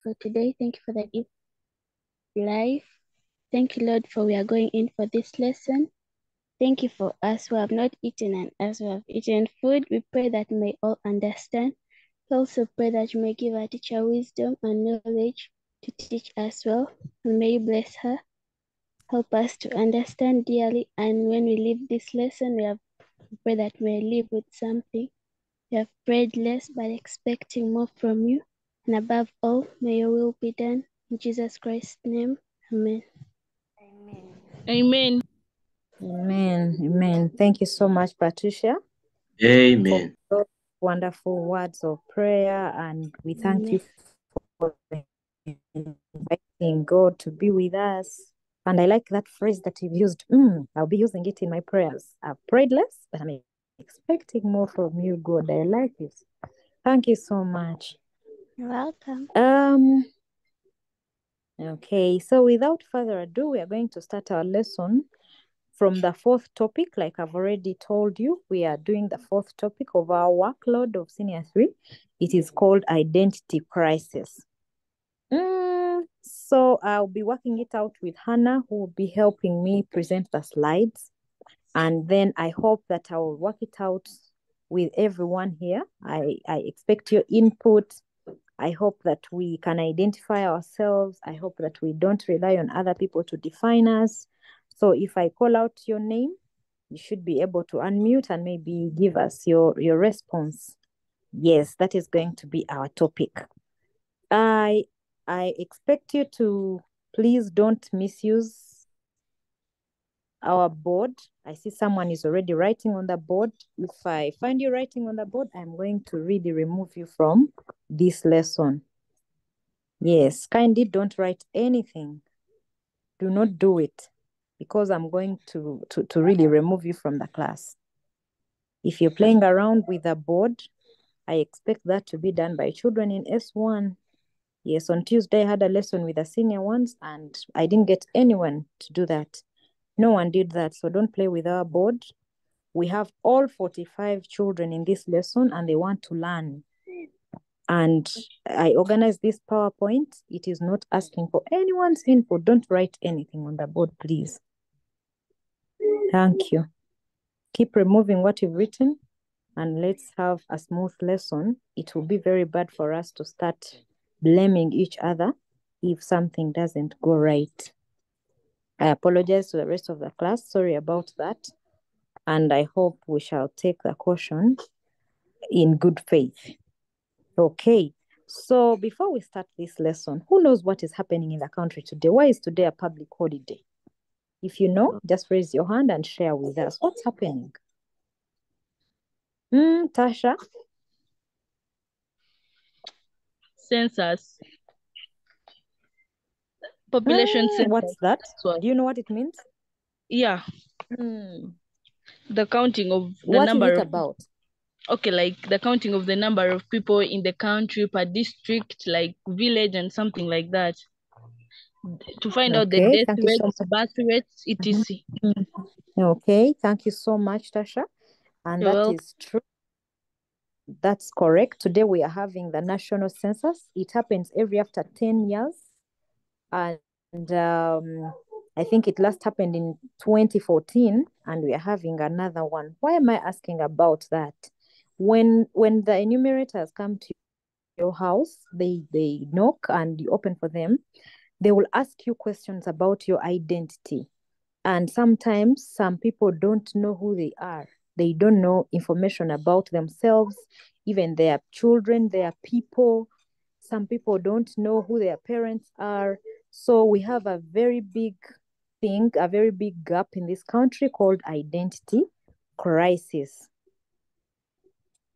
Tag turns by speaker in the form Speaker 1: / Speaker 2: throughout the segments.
Speaker 1: for today. Thank you for the gift of life. Thank you, Lord, for we are going in for this lesson. Thank you for us who have not eaten and us who have eaten food. We pray that may all understand. We also pray that you may give our teacher wisdom and knowledge to teach us well. And may you bless her. Help us to understand dearly. And when we leave this lesson, we pray that we may leave with something. We have prayed less but expecting more from you. And above all, may your will be done. In Jesus Christ's name, amen.
Speaker 2: Amen.
Speaker 3: Amen. Amen. Thank you so much, Patricia.
Speaker 4: Amen.
Speaker 3: For those wonderful words of prayer. And we thank you for inviting God to be with us. And I like that phrase that you've used. I'll be using it in my prayers. I've prayed less, but I'm expecting more from you, God. I like it. Thank you so much.
Speaker 1: You're welcome.
Speaker 3: Okay, so without further ado, we are going to start our lesson from the fourth topic. Like I've already told you, we are doing the fourth topic of our workload of Senior 3. It is called Identity Crisis. So I'll be working it out with Hannah, who will be helping me present the slides. And then I hope that I will work it out with everyone here. I expect your input. I hope that we can identify ourselves. I hope that we don't rely on other people to define us. So if I call out your name, you should be able to unmute and maybe give us your response. Yes, that is going to be our topic. I expect you to please don't misuse our board. I see someone is already writing on the board. If I find you writing on the board, I'm going to really remove you from this lesson. Yes, kindly don't write anything. Do not do it, because I'm going to really remove you from the class. If you're playing around with the board, I expect that to be done by children in S1. Yes, on Tuesday I had a lesson with the senior ones and I didn't get anyone to do that. No one did that, so don't play with our board. We have all 45 children in this lesson and they want to learn. And I organized this PowerPoint. It is not asking for anyone's input. Don't write anything on the board, please. Thank you. Keep removing what you've written and let's have a smooth lesson. It will be very bad for us to start blaming each other if something doesn't go right. I apologize to the rest of the class. Sorry about that. And I hope we shall take the caution in good faith. Okay. So before we start this lesson, who knows what is happening in the country today? Why is today a public holiday? If you know, just raise your hand and share with us. What's happening? Tasha?
Speaker 2: Census. Population census.
Speaker 3: What's that? Do you know what it means?
Speaker 2: Yeah. The counting of the
Speaker 3: what
Speaker 2: number
Speaker 3: is it
Speaker 2: of
Speaker 3: about?
Speaker 2: Okay, like the counting of the number of people in the country per district, like village and something like that. To find out the death
Speaker 3: thank you so
Speaker 2: rates,
Speaker 3: much.
Speaker 2: birth rates, etc.
Speaker 3: Okay, thank you so much, Tasha. And
Speaker 2: You're
Speaker 3: that
Speaker 2: welcome.
Speaker 3: is true. That's correct. Today we are having the national census. It happens every after 10 years. And I think it last happened in 2014 and we are having another one. Why am I asking about that? When the enumerators come to your house, they knock and you open for them. They will ask you questions about your identity. And sometimes some people don't know who they are. They don't know information about themselves, even their children, their people. Some people don't know who their parents are. So we have a very big thing, a very big gap in this country called identity crisis.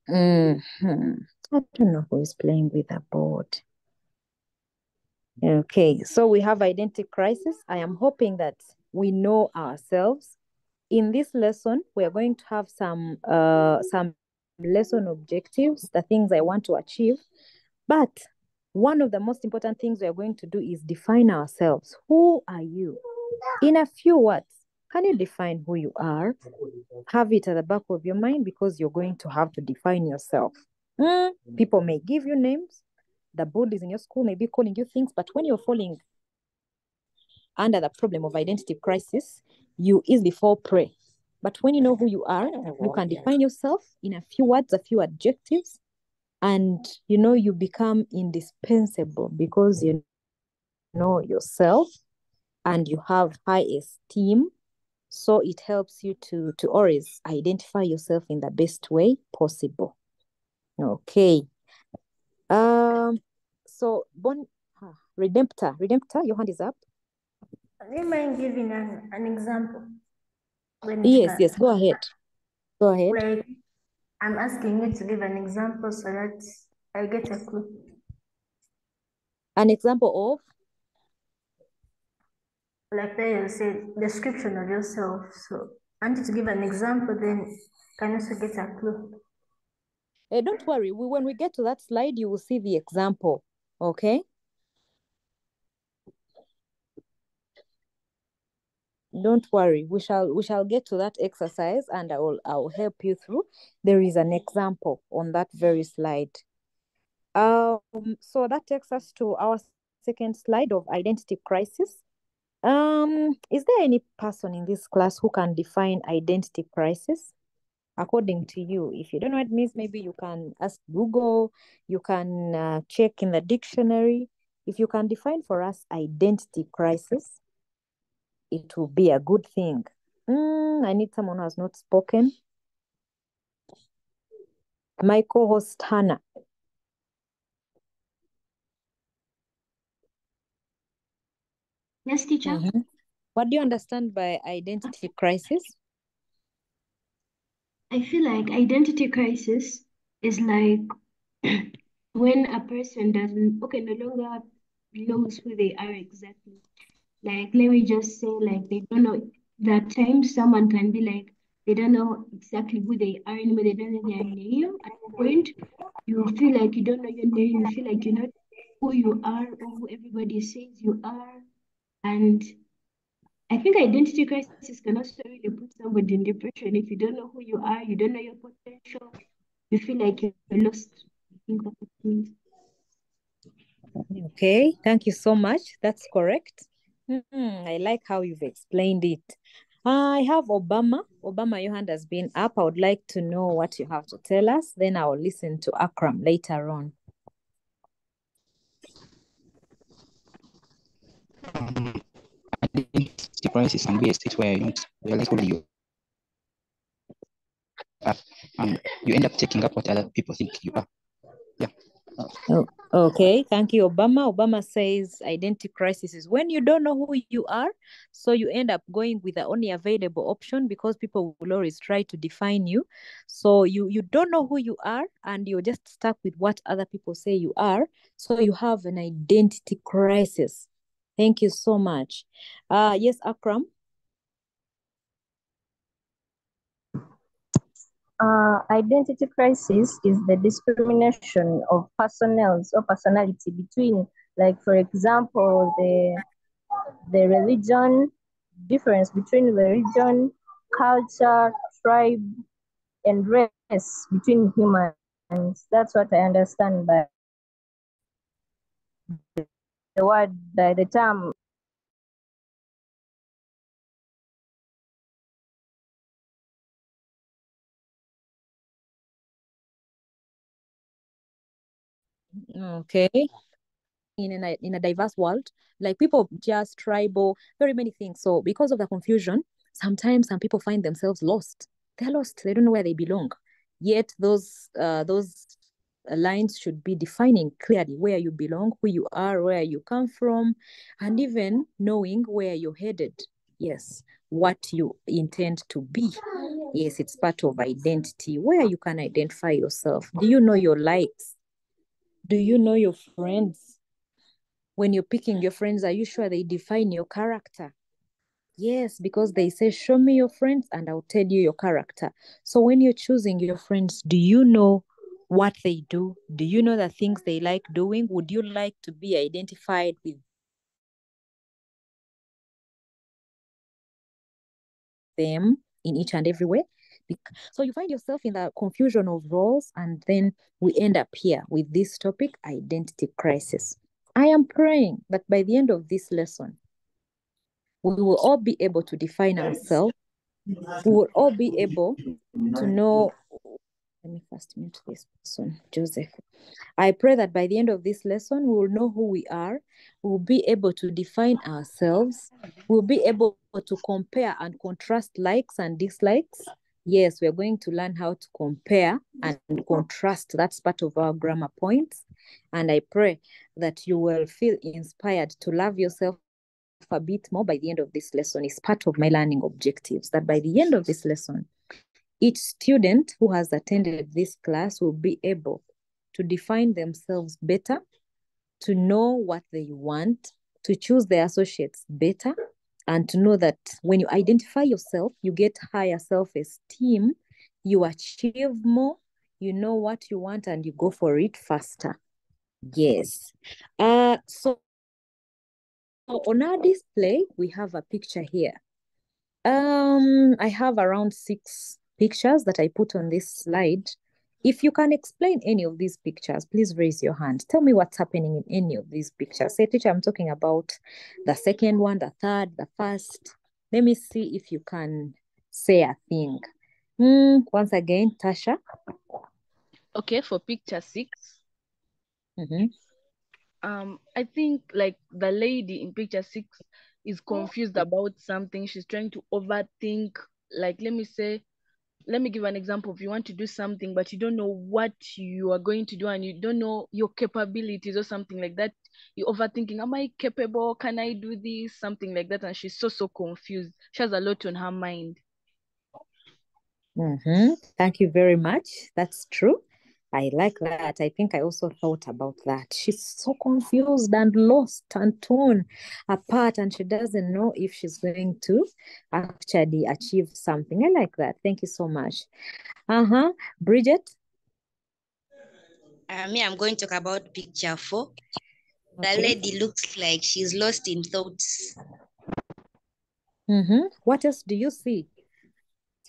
Speaker 3: I don't know who is playing with the board. Okay, so we have identity crisis. I am hoping that we know ourselves. In this lesson, we are going to have some lesson objectives, the things I want to achieve. But one of the most important things we are going to do is define ourselves. Who are you? In a few words, can you define who you are? Have it at the back of your mind because you're going to have to define yourself. People may give you names. the bullies in your school may be calling you things, but when you're falling under the problem of identity crisis, you easily fall prey. But when you know who you are, you can define yourself in a few words, a few adjectives, and you become indispensable because you know yourself and you have high esteem. So it helps you to always identify yourself in the best way possible. Okay. So Redemptor, your hand is up.
Speaker 4: Do you mind giving an example?
Speaker 3: Yes, go ahead.
Speaker 4: Like, I'm asking you to give an example so that I get a clue.
Speaker 3: An example of?
Speaker 4: Like there you say, description of yourself. So I want you to give an example, then can also get a clue.
Speaker 3: Don't worry. When we get to that slide, you will see the example. Okay? Don't worry. We shall get to that exercise, and I will help you through. There is an example on that very slide. So that takes us to our second slide of identity crisis. Is there any person in this class who can define identity crisis according to you? If you don't know what it means, maybe you can ask Google, you can check in the dictionary. If you can define for us identity crisis, it will be a good thing. I need someone who has not spoken. My co-host Hannah.
Speaker 1: Yes, teacher.
Speaker 3: What do you understand by identity crisis?
Speaker 1: I feel like identity crisis is like when a person no longer knows who they are exactly. Like, let me just say, like, they don't know. That time someone can be like, they don't know exactly who they are anymore. They don't know their name. At a point, you feel like you don't know your name. You feel like you're not who you are or who everybody says you are. And I think identity crisis can also really put somebody in depression if you don't know who you are, you don't know your potential, you feel like you're lost. I think that's what it means.
Speaker 3: Okay, thank you so much. That's correct. I like how you've explained it. I have Obama. Obama, your hand has been up. I would like to know what you have to tell us. Then I will listen to Akram later on.
Speaker 5: Identity crisis can be a state where you don't realize who you are, and you end up taking up what other people think you are. Yeah.
Speaker 3: Okay, thank you, Obama. Obama says identity crisis is when you don't know who you are, so you end up going with the only available option because people will always try to define you. So you don't know who you are, and you're just stuck with what other people say you are. So you have an identity crisis. Thank you so much. Yes, Akram.
Speaker 4: Identity crisis is the discrimination of personnels or personality between, like, for example, the religion, difference between religion, culture, tribe, and race between humans. That's what I understand by the word, by the term.
Speaker 3: Okay. In a diverse world, like people just tribal, very many things. So because of the confusion, sometimes some people find themselves lost. They're lost. They don't know where they belong. Yet those lines should be defining clearly where you belong, who you are, where you come from, and even knowing where you're headed. Yes, what you intend to be. Yes, it's part of identity, where you can identify yourself. Do you know your likes? Do you know your friends? When you're picking your friends, are you sure they define your character? Yes, because they say, show me your friends and I'll tell you your character. So when you're choosing your friends, do you know what they do? Do you know the things they like doing? Would you like to be identified with them in each and every way? So you find yourself in the confusion of roles, and then we end up here with this topic, identity crisis. I am praying that by the end of this lesson, we will all be able to define ourselves. We will all be able to know. Let me first mute this person, Joseph. I pray that by the end of this lesson, we will know who we are. We will be able to define ourselves. We'll be able to compare and contrast likes and dislikes. Yes, we're going to learn how to compare and contrast. That's part of our grammar points. And I pray that you will feel inspired to love yourself a bit more by the end of this lesson. It's part of my learning objectives, that by the end of this lesson, each student who has attended this class will be able to define themselves better, to know what they want, to choose their associates better, and to know that when you identify yourself, you get higher self-esteem, you achieve more, you know what you want, and you go for it faster. Yes. So on our display, we have a picture here. I have around 6 pictures that I put on this slide. If you can explain any of these pictures, please raise your hand. Tell me what's happening in any of these pictures. Say, teacher, I'm talking about the second one, the third, the first. Let me see if you can say a thing. Once again, Tasha.
Speaker 2: Okay, for picture 6.
Speaker 3: Mm-hmm.
Speaker 2: I think like the lady in picture 6 is confused about something. She's trying to overthink. Like, let me give an example. If you want to do something, but you don't know what you are going to do and you don't know your capabilities or something like that, you're overthinking, am I capable? Can I do this? Something like that. And she's so confused. She has a lot on her mind.
Speaker 3: Thank you very much. That's true. I like that. I think I also thought about that. She's so confused and lost and torn apart, and she doesn't know if she's going to actually achieve something. I like that. Thank you so much. Bridget?
Speaker 6: Me, I'm going to talk about picture 4. The lady looks like she's lost in thoughts.
Speaker 3: What else do you see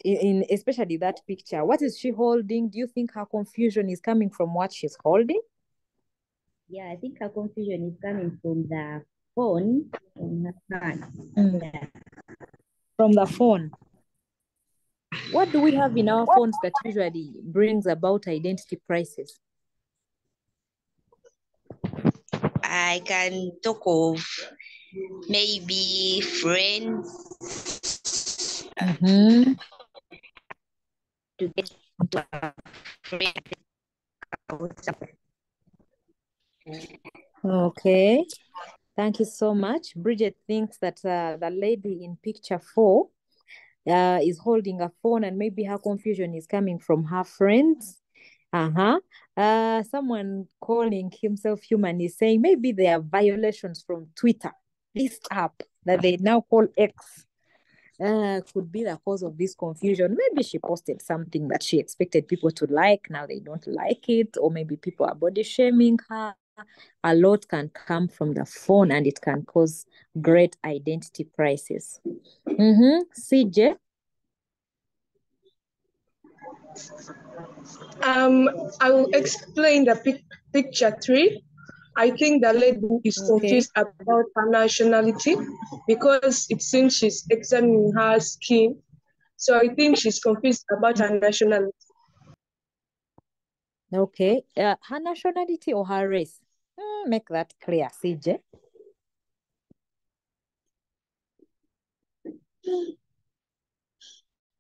Speaker 3: in especially that picture? What is she holding? Do you think her confusion is coming from what she's holding?
Speaker 7: Yeah, I think her confusion is coming from the phone on her hand. Yeah.
Speaker 3: From the phone. What do we have in our phones that usually brings about identity crisis?
Speaker 6: I can talk of maybe friends. To get to a friend.
Speaker 3: Okay, thank you so much. Bridget thinks that the lady in picture 4 is holding a phone, and maybe her confusion is coming from her friends. Someone calling himself human is saying maybe there are violations from Twitter, this app that they now call X. Could be the cause of this confusion. Maybe she posted something that she expected people to like, now they don't like it, or maybe people are body shaming her. A lot can come from the phone, and it can cause great identity crisis. CJ?
Speaker 8: I will explain the picture 3. I think the lady is confused about her nationality because it seems she's examining her skin. So I think she's confused about her nationality.
Speaker 3: Okay. Her nationality or her race? Make that clear, CJ.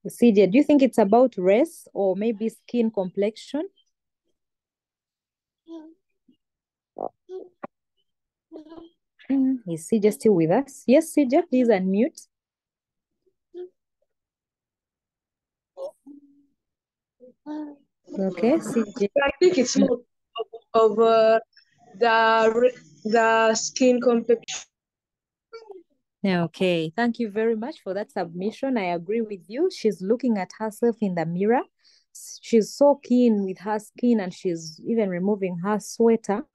Speaker 3: CJ, do you think it's about race or maybe skin complexion? Is CJ still with us? Yes, CJ, please unmute. Okay, CJ.
Speaker 8: I think it's more of the skin complexion.
Speaker 3: Okay, thank you very much for that submission. I agree with you. She's looking at herself in the mirror. She's so keen with her skin, and she's even removing her sweater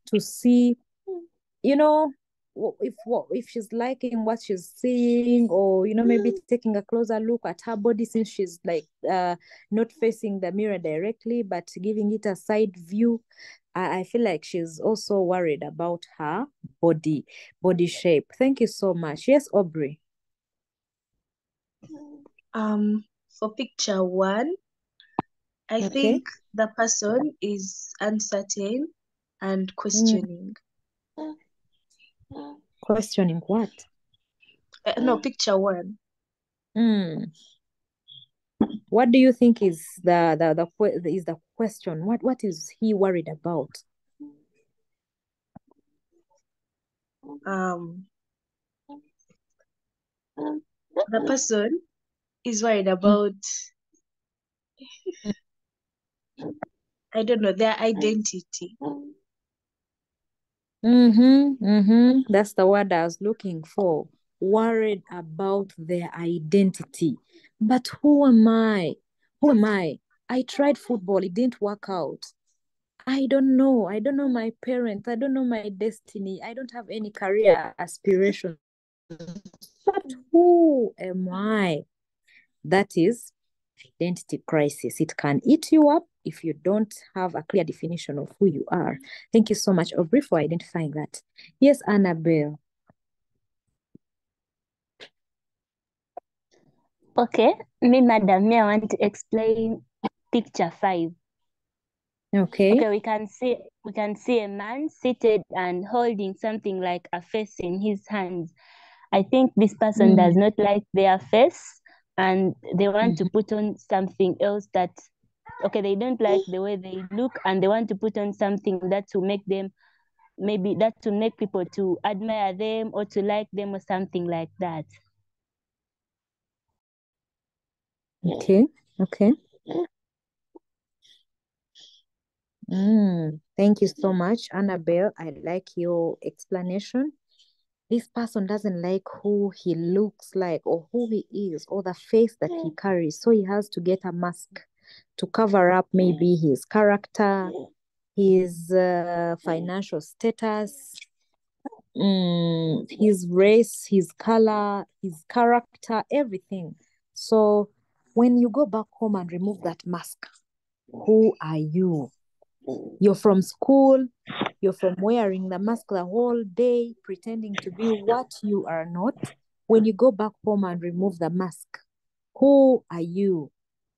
Speaker 3: to see, if she's liking what she's seeing, or maybe taking a closer look at her body, since she's like not facing the mirror directly but giving it a side view. I feel like she's also worried about her body shape. Thank you so much. Yes, Aubrey.
Speaker 9: For picture 1, I
Speaker 3: Okay.
Speaker 9: think the person is uncertain and questioning.
Speaker 3: Questioning what?
Speaker 9: No, picture 1.
Speaker 3: What do you think is the question? What is he worried about?
Speaker 9: The person is worried about, I don't know, their identity.
Speaker 3: That's the word I was looking for. Worried about their identity. But who am I? I tried football, it didn't work out. I don't know my parents, I don't know my destiny, I don't have any career aspirations. But who am I? That is identity crisis. It can eat you up if you don't have a clear definition of who you are. Thank you so much, Aubrey, for identifying that. Yes, Annabelle.
Speaker 1: Okay, madam, I want to explain picture 5.
Speaker 3: Okay.
Speaker 1: Okay, we can see a man seated and holding something like a face in his hands. I think this person does not like their face, and they want to put on something else that, okay, they don't like the way they look, and they want to put on something that will make them, maybe that to make people to admire them or to like them or something like that.
Speaker 3: Okay. Thank you so much, Annabelle. I like your explanation. This person doesn't like who he looks like or who he is or the face that he carries. So he has to get a mask to cover up maybe his character, his financial status, his race, his color, his character, everything. So when you go back home and remove that mask, who are you? You're from school, you're from wearing the mask the whole day, pretending to be what you are not. When you go back home and remove the mask, who are you?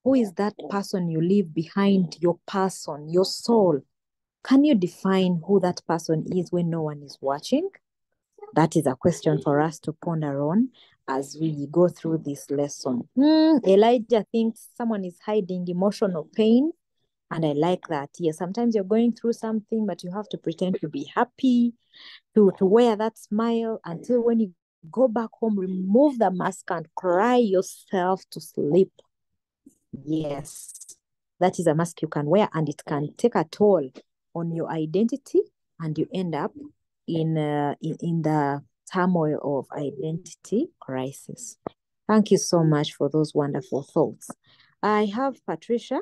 Speaker 3: Who is that person you leave behind, your person, your soul? Can you define who that person is when no one is watching? That is a question for us to ponder on as we go through this lesson. Elijah thinks someone is hiding emotional pain. And I like that. Yes, sometimes you're going through something, but you have to pretend to be happy, to wear that smile until when you go back home, remove the mask and cry yourself to sleep. Yes, that is a mask you can wear, and it can take a toll on your identity, and you end up in the turmoil of identity crisis. Thank you so much for those wonderful thoughts. I have Patricia.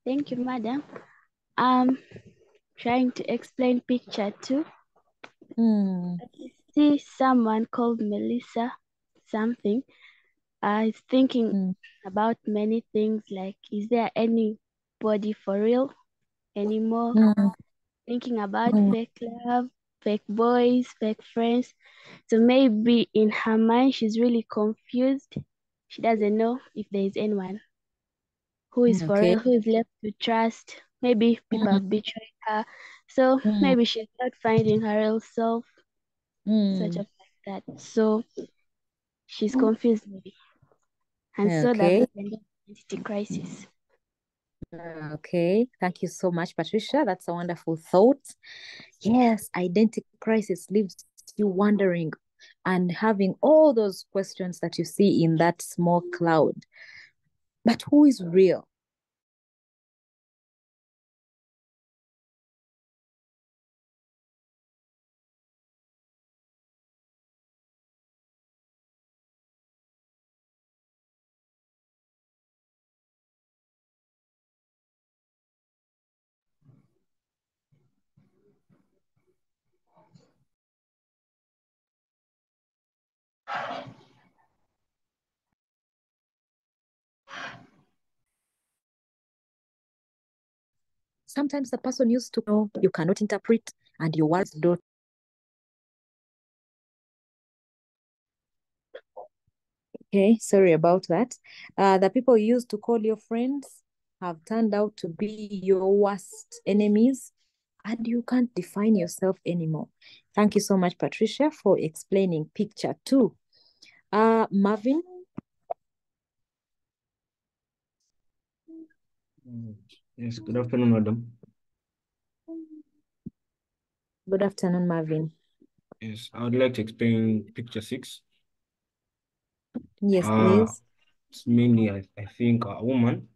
Speaker 1: Thank you, madam. Trying to explain picture 2. I see someone called Melissa something. I was thinking about many things, like, is there anybody for real anymore? Thinking about fake love, fake boys, fake friends. So maybe in her mind, she's really confused. She doesn't know if there is anyone who is for real, who is left to trust. Maybe people have betrayed her. So maybe she's not finding her real self, such of like that. So she's confused maybe. And so that's the identity crisis.
Speaker 3: Okay, thank you so much, Patricia. That's a wonderful thought. Yes, identity crisis leaves you wondering and having all those questions that you see in that small cloud. But who is real? sometimes the person used to know you cannot interpret and your words don't. Okay, sorry about that. The people you used to call your friends have turned out to be your worst enemies, and you can't define yourself anymore. Thank you so much, Patricia, for explaining picture 2. Marvin?
Speaker 10: Yes, good afternoon, madam.
Speaker 3: Good afternoon, Marvin.
Speaker 10: Yes, I would like to explain picture 6.
Speaker 3: Yes, please.
Speaker 10: It's mainly, I think, a woman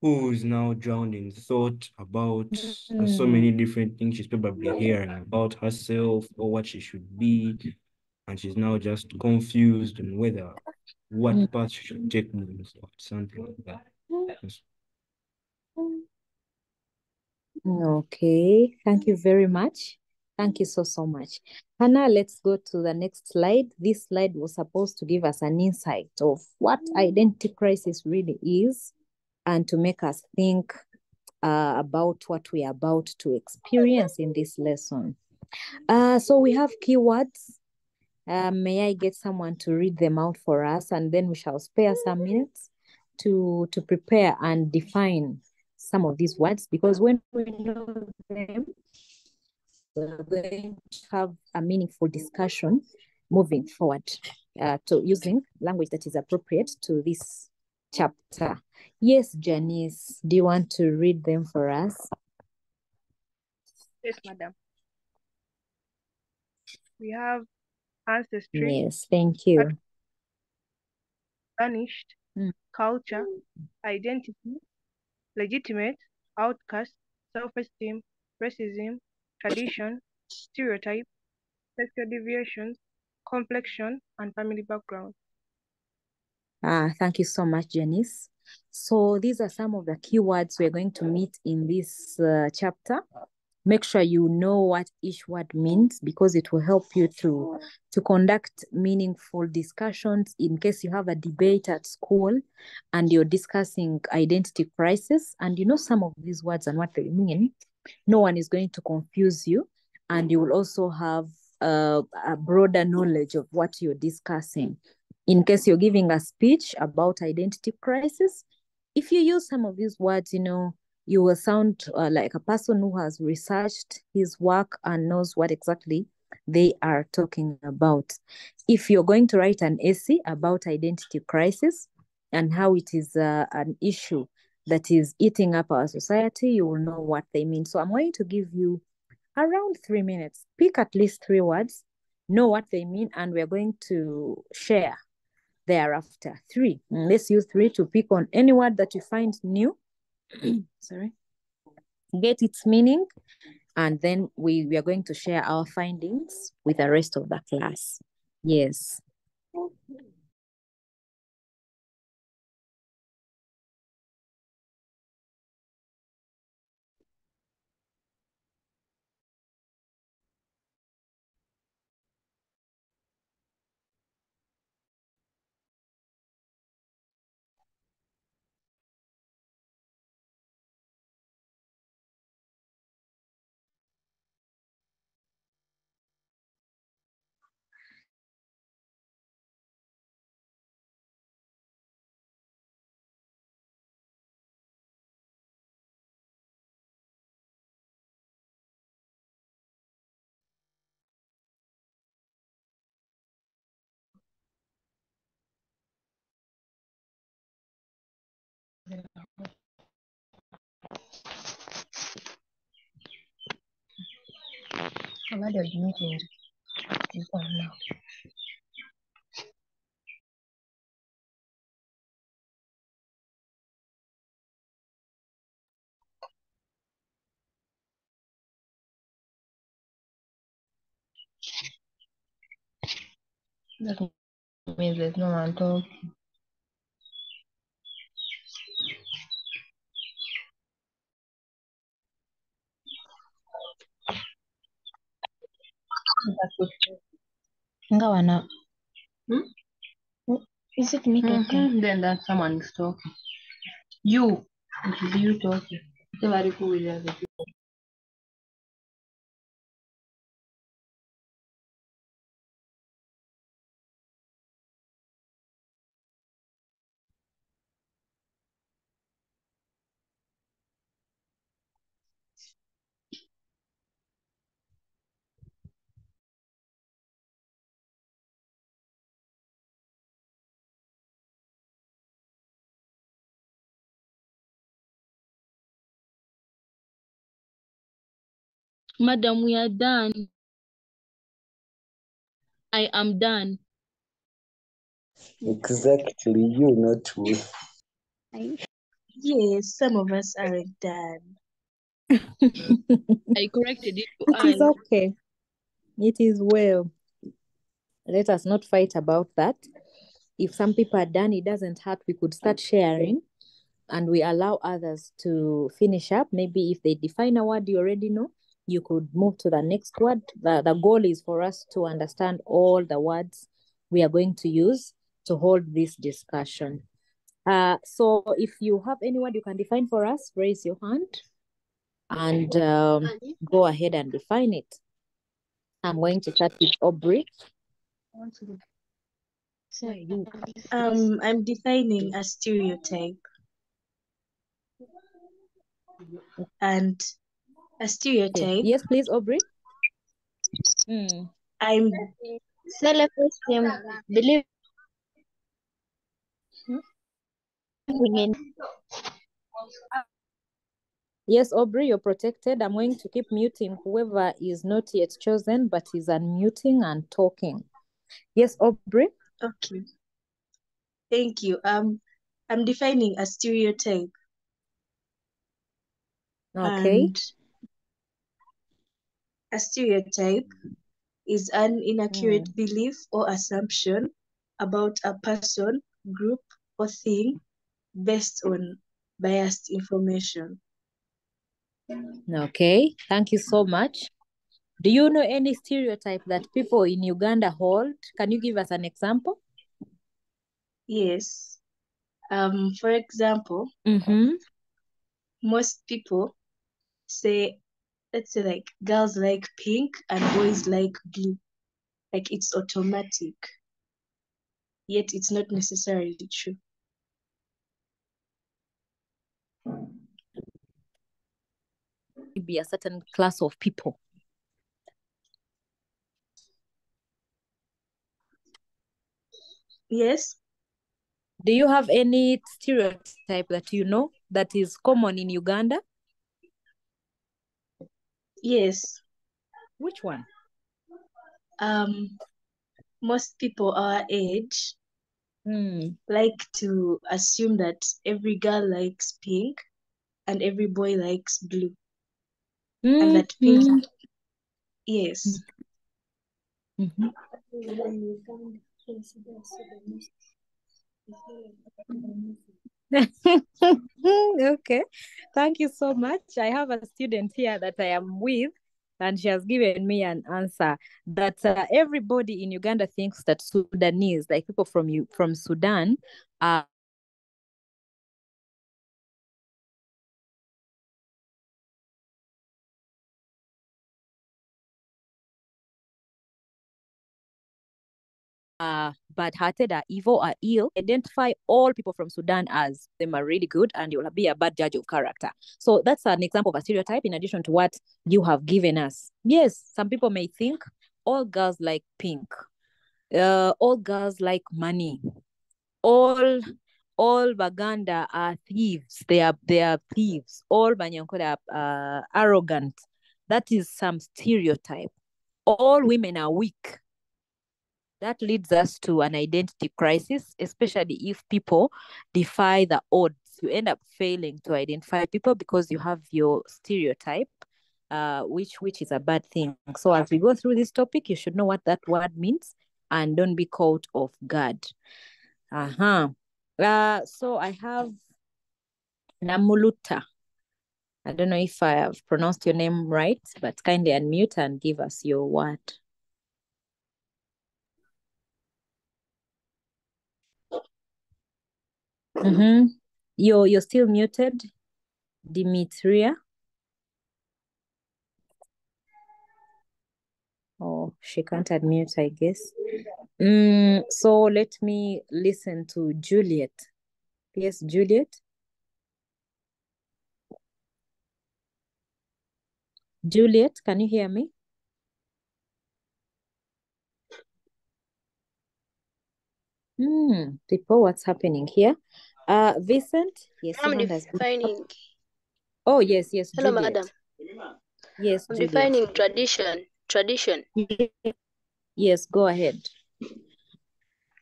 Speaker 10: who is now drowned in thought about so many different things she's probably hearing about herself or what she should be. And she's now just confused on whether what path she should take moving forward, something like that. Yes.
Speaker 3: Okay, thank you very much. Thank you so much. Hannah, let's go to the next slide. This slide was supposed to give us an insight of what identity crisis really is and to make us think about what we are about to experience in this lesson. So we have keywords. May I get someone to read them out for us, and then we shall spare some minutes to prepare and define some of these words, because when we know them, we're going to have a meaningful discussion moving forward to using language that is appropriate to this chapter. Yes, Janice, do you want to read them for us?
Speaker 11: Yes, madam. We have ancestry.
Speaker 3: Yes, thank you.
Speaker 11: Vanished, culture, identity, legitimate, outcast, self-esteem, racism, tradition, stereotype, sexual deviations, complexion, and family background.
Speaker 3: Thank you so much, Janice. So these are some of the keywords we're going to meet in this chapter. Make sure you know what each word means, because it will help you to conduct meaningful discussions in case you have a debate at school and you're discussing identity crisis and you know some of these words and what they mean. No one is going to confuse you, and you will also have a broader knowledge of what you're discussing. In case you're giving a speech about identity crisis, if you use some of these words, you know, you will sound like a person who has researched his work and knows what exactly they are talking about. If you're going to write an essay about identity crisis and how it is an issue that is eating up our society, you will know what they mean. So I'm going to give you around 3 minutes. Pick at least 3 words, know what they mean, and we're going to share thereafter. 3. Let's use 3 to pick on any word that you find new. Sorry. Get its meaning, and then we are going to share our findings with the rest of the class. Yes.
Speaker 12: Bado meeting is on now. That means there's no one talking. Ingawa na is it me talking? Then that someone is talking. You, it is you talking.
Speaker 2: Madam, we are done. I am done.
Speaker 13: Exactly, you not we.
Speaker 9: Yes, some of us aren't done.
Speaker 2: I corrected it to
Speaker 3: It is
Speaker 2: I.
Speaker 3: okay. It is well. Let us not fight about that. If some people are done, it doesn't hurt. We could start sharing and we allow others to finish up. Maybe if they define a word you already know, you could move to the next word. The goal is for us to understand all the words we are going to use to hold this discussion. So if you have any word you can define for us, raise your hand and go ahead and define it. I'm going to start with Aubrey.
Speaker 9: I'm defining a stereotype. And a stereotype.
Speaker 3: Yes, please, Aubrey.
Speaker 9: I'm
Speaker 1: Self-esteem, believe in.
Speaker 3: Yes, Aubrey, you're protected. I'm going to keep muting whoever is not yet chosen, but is unmuting and talking. Yes, Aubrey.
Speaker 9: Okay. Thank you. I'm defining a stereotype.
Speaker 3: Okay.
Speaker 9: And a stereotype is an inaccurate belief or assumption about a person, group, or thing based on biased information.
Speaker 3: Okay, thank you so much. Do you know any stereotype that people in Uganda hold? Can you give us an example?
Speaker 9: Yes. For example, most people say, let's say like girls like pink and boys like blue. Like it's automatic. Yet it's not necessarily true.
Speaker 3: Be a certain class of people.
Speaker 9: Yes.
Speaker 3: Do you have any stereotype that you know that is common in Uganda?
Speaker 9: Yes.
Speaker 3: Which one?
Speaker 9: Most people our age like to assume that every girl likes pink and every boy likes blue. And that pink, yes.
Speaker 3: Okay, thank you so much. I have a student here that I am with, and she has given me an answer that everybody in Uganda thinks that Sudanese, like people from Sudan, are bad-hearted, are evil, are ill. Identify all people from Sudan as them are really good, and you'll be a bad judge of character. So that's an example of a stereotype in addition to what you have given us. Yes, some people may think all girls like pink, all girls like money, all Baganda are thieves. They are thieves. All Banyankole are arrogant. That is some stereotype. All women are weak. That leads us to an identity crisis, especially if people defy the odds. You end up failing to identify people because you have your stereotype, which is a bad thing. So as we go through this topic, you should know what that word means and don't be caught off guard. So I have Namuluta. I don't know if I have pronounced your name right, but kindly unmute and give us your word. You're still muted. Dimitria. Oh, she can't unmute, I guess. So let me listen to Juliet. Yes, Juliet. Juliet, can you hear me? People, what's happening here? Vincent, yes,
Speaker 14: I'm
Speaker 3: your hand has been up.
Speaker 14: defining.
Speaker 3: Oh, yes,
Speaker 14: Hello,
Speaker 3: Juliet.
Speaker 14: madam.
Speaker 3: Yes,
Speaker 14: I'm
Speaker 3: Juliet.
Speaker 14: defining tradition. Tradition.
Speaker 3: Yes, go ahead.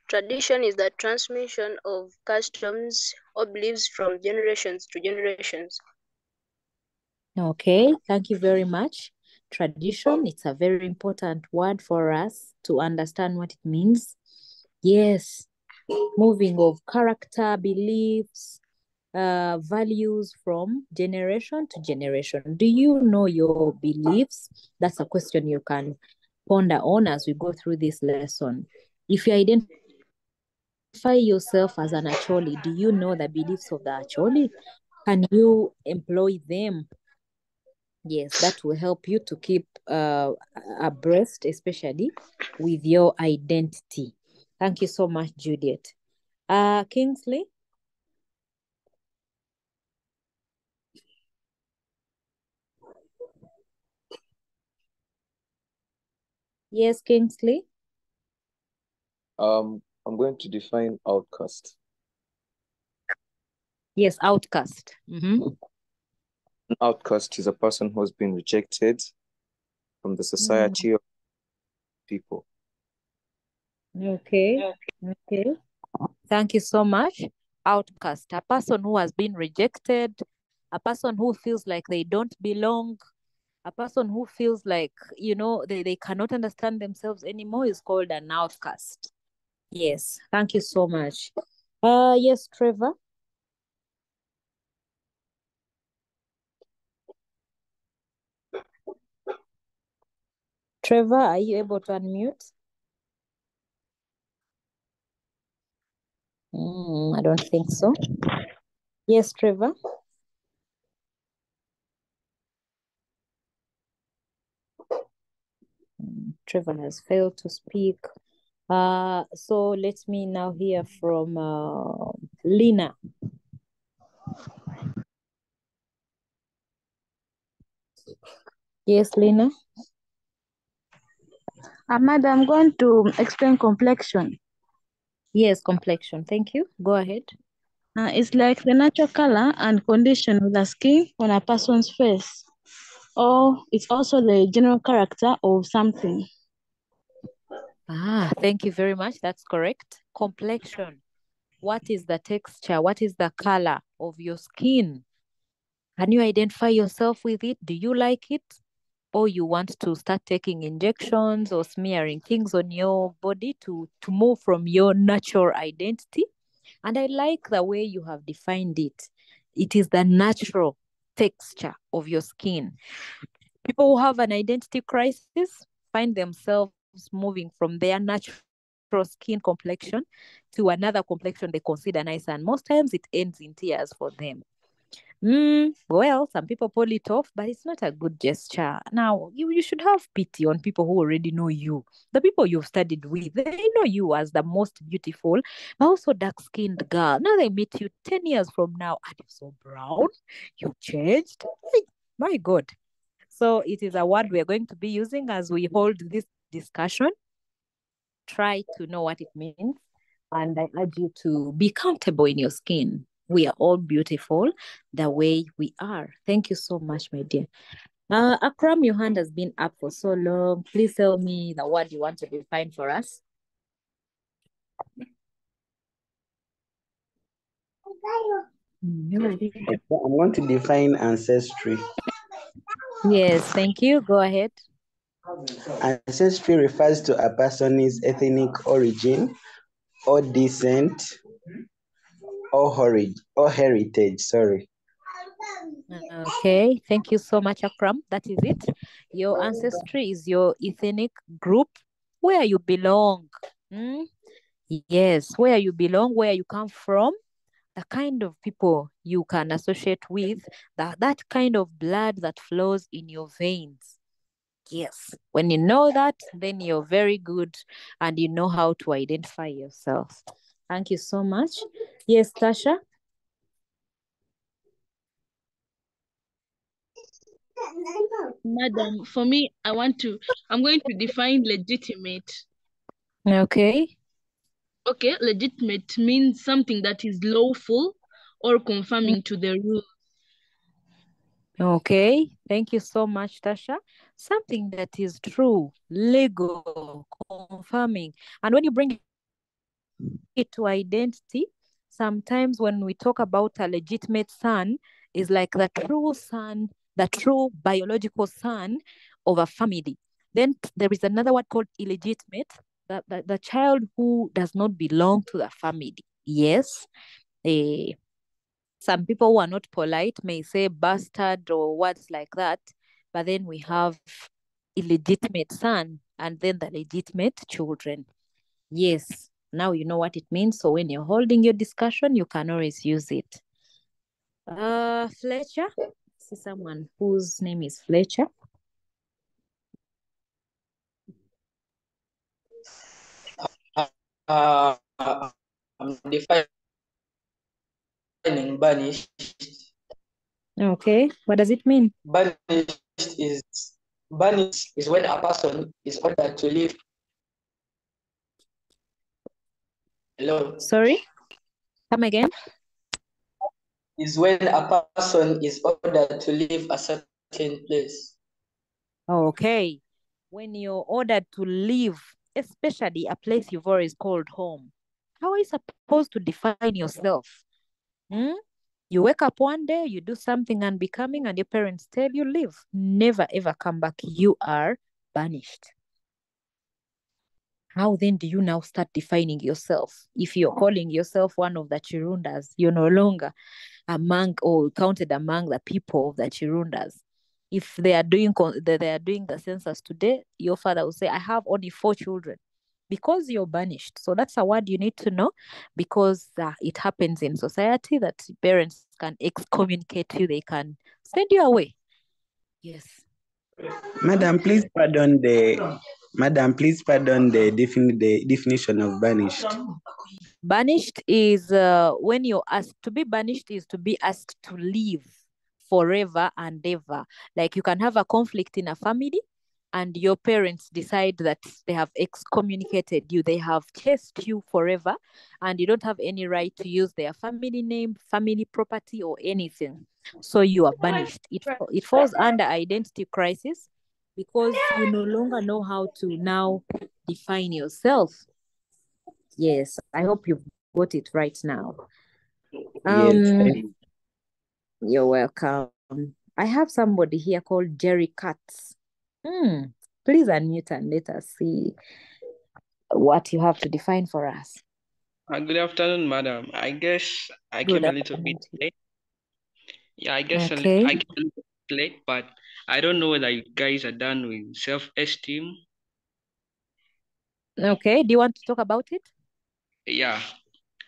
Speaker 14: Tradition is the transmission of customs or beliefs from generations to generations.
Speaker 3: Okay, thank you very much. Tradition, it's a very important word for us to understand what it means. Yes, moving of character, beliefs, values from generation to generation. Do you know your beliefs? That's a question you can ponder on as we go through this lesson. If you identify yourself as an Acholi, do you know the beliefs of the Acholi? Can you employ them? Yes, that will help you to keep abreast, especially with your identity. Thank you so much, Juliet. Kingsley? Yes, Kingsley?
Speaker 13: I'm going to define outcast.
Speaker 3: Yes, outcast.
Speaker 13: An outcast is a person who has been rejected from the society of people.
Speaker 3: Okay. Okay. Thank you so much. Outcast, a person who has been rejected, a person who feels like they don't belong, a person who feels like, they cannot understand themselves anymore is called an outcast. Yes, thank you so much. Yes, Trevor. Trevor, are you able to unmute? I don't think so. Yes, Trevor. Trevor has failed to speak. So let me now hear from Lina. Yes, Lina.
Speaker 1: Ahmad, I'm going to explain complexion.
Speaker 3: Yes, complexion. Thank you. Go ahead.
Speaker 1: It's like the natural color and condition of the skin on a person's face. Or it's also the general character of something.
Speaker 3: Thank you very much. That's correct. Complexion. What is the texture? What is the color of your skin? Can you identify yourself with it? Do you like it? Or you want to start taking injections or smearing things on your body to move from your natural identity? And I like the way you have defined it. It is the natural texture of your skin. People who have an identity crisis find themselves moving from their natural skin complexion to another complexion they consider nice, and most times it ends in tears for them. Well, some people pull it off, but it's not a good gesture. Now, you should have pity on people who already know you. The people you've studied with, they know you as the most beautiful, but also dark-skinned girl. Now they meet you 10 years from now, and you're so brown. You changed. My God. So it is a word we're going to be using as we hold this discussion. Try to know what it means, and I urge you to be comfortable in your skin. We are all beautiful the way we are. Thank you so much, my dear. Akram, your hand has been up for so long. Please tell me the word you want to define for us.
Speaker 13: I'm going to define ancestry.
Speaker 3: Yes, thank you. Go ahead.
Speaker 13: Ancestry refers to a person's ethnic origin or descent or heritage, sorry.
Speaker 3: Okay, thank you so much, Akram. That is it. Your ancestry is your ethnic group, where you belong. Yes, where you belong, where you come from, the kind of people you can associate with, that kind of blood that flows in your veins. Yes, when you know that, then you're very good and you know how to identify yourself. Thank you so much. Yes, Tasha?
Speaker 2: Madam, for me, I'm going to define legitimate.
Speaker 3: Okay.
Speaker 2: Okay, legitimate means something that is lawful or conforming to the rules.
Speaker 3: Okay, thank you so much, Tasha. Something that is true, legal, confirming. And when you bring it to identity, sometimes when we talk about a legitimate son, is like the true son, the true biological son of a family. Then there is another word called illegitimate, the child who does not belong to the family. Yes. Some people who are not polite may say bastard or words like that, but then we have illegitimate son and then the legitimate children. Yes, now you know what it means. So when you're holding your discussion, you can always use it. Fletcher, see someone whose name is Fletcher.
Speaker 15: I'm defining banished.
Speaker 3: Okay, what does it mean?
Speaker 15: Banished is when a person is ordered to leave. Hello.
Speaker 3: Sorry, come again.
Speaker 15: Is when a person is ordered to leave a certain place.
Speaker 3: Okay, when you're ordered to leave, especially a place you've always called home, how are you supposed to define yourself? You wake up one day, you do something unbecoming, and your parents tell you leave. Never ever come back. You are banished. How then do you now start defining yourself? If you're calling yourself one of the Chirundas, you're no longer among or counted among the people of the Chirundas. If they are doing the census today, your father will say, I have only 4 children, because you're banished. So that's a word you need to know, because it happens in society that parents can excommunicate you. They can send you away. Yes.
Speaker 16: Madam, please pardon the definition of banished.
Speaker 3: Banished is when you're asked to be banished, is to be asked to leave forever and ever. Like you can have a conflict in a family and your parents decide that they have excommunicated you, they have chased you forever, and you don't have any right to use their family name, family property, or anything. So you are banished. It falls under identity crisis because you no longer know how to now define yourself. Yes, I hope you've got it right now.
Speaker 16: Yes.
Speaker 3: You're welcome. I have somebody here called Jerry Katz. Please unmute and let us see what you have to define for us.
Speaker 17: Good afternoon, madam. I guess I
Speaker 3: Good
Speaker 17: came a little bit
Speaker 3: afternoon.
Speaker 17: late. Yeah, I guess
Speaker 3: Okay.
Speaker 17: I came a little bit late, but I don't know whether you guys are done with self-esteem.
Speaker 3: Okay, do you want to talk about it?
Speaker 17: Yeah.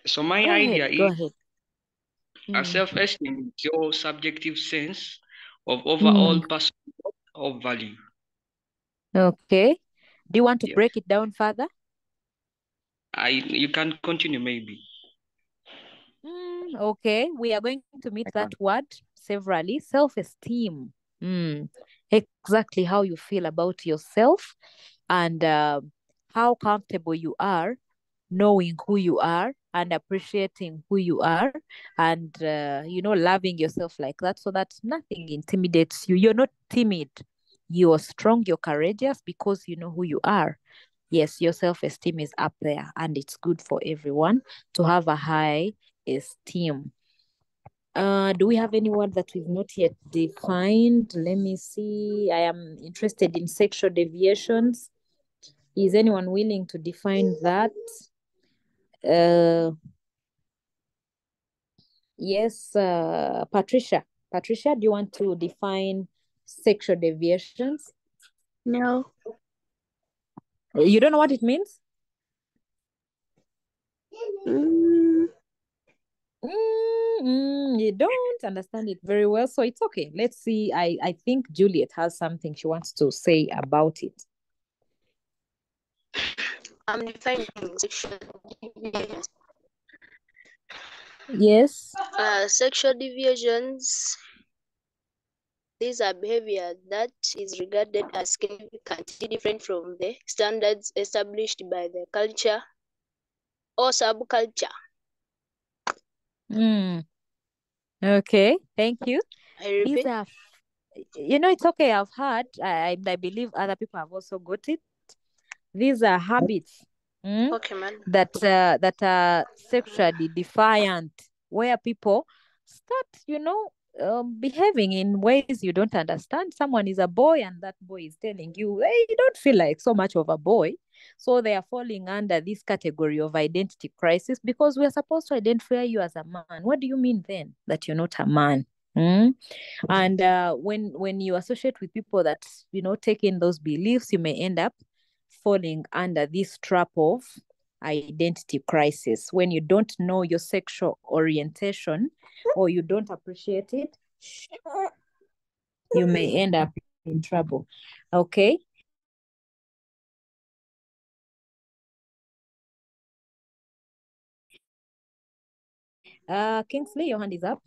Speaker 17: So my
Speaker 3: Go
Speaker 17: idea
Speaker 3: ahead, go
Speaker 17: is
Speaker 3: ahead.
Speaker 17: self-esteem is your subjective sense of overall personal of value.
Speaker 3: Okay. Do you want to break it down further?
Speaker 17: You can continue maybe.
Speaker 3: Okay, we are going to meet that word severally. Self-esteem. Exactly how you feel about yourself and how comfortable you are knowing who you are and appreciating who you are and, loving yourself like that so that nothing intimidates you. You're not timid. You're strong, you're courageous because you know who you are. Yes, your self-esteem is up there and it's good for everyone to have a high esteem. Do we have any word that we've not yet defined? Let me see. I am interested in sexual deviations. Is anyone willing to define that? Yes, Patricia. Patricia, do you want to define sexual deviations?
Speaker 1: No.
Speaker 3: You don't know what it means? You don't understand it very well, so it's okay. Let's see. I think Juliet has something she wants to say about it.
Speaker 14: I'm defining sexual deviations.
Speaker 3: Yes.
Speaker 14: Sexual deviations. These are behavior that is regarded as significantly different from the standards established by the culture or subculture.
Speaker 3: Okay, thank you.
Speaker 14: I repeat.
Speaker 3: These are, it's okay. I've heard. I believe other people have also got it. These are habits
Speaker 14: Okay, man.
Speaker 3: that are sexually defiant, where people start, behaving in ways you don't understand. Someone is a boy, and that boy is telling you, hey, you don't feel like so much of a boy. So they are falling under this category of identity crisis, because we're supposed to identify you as a man. What do you mean then that you're not a man? And when you associate with people that take in those beliefs, you may end up falling under this trap of identity crisis. When you don't know your sexual orientation or you don't appreciate it, you may end up in trouble. Okay. Kingsley, your hand is up.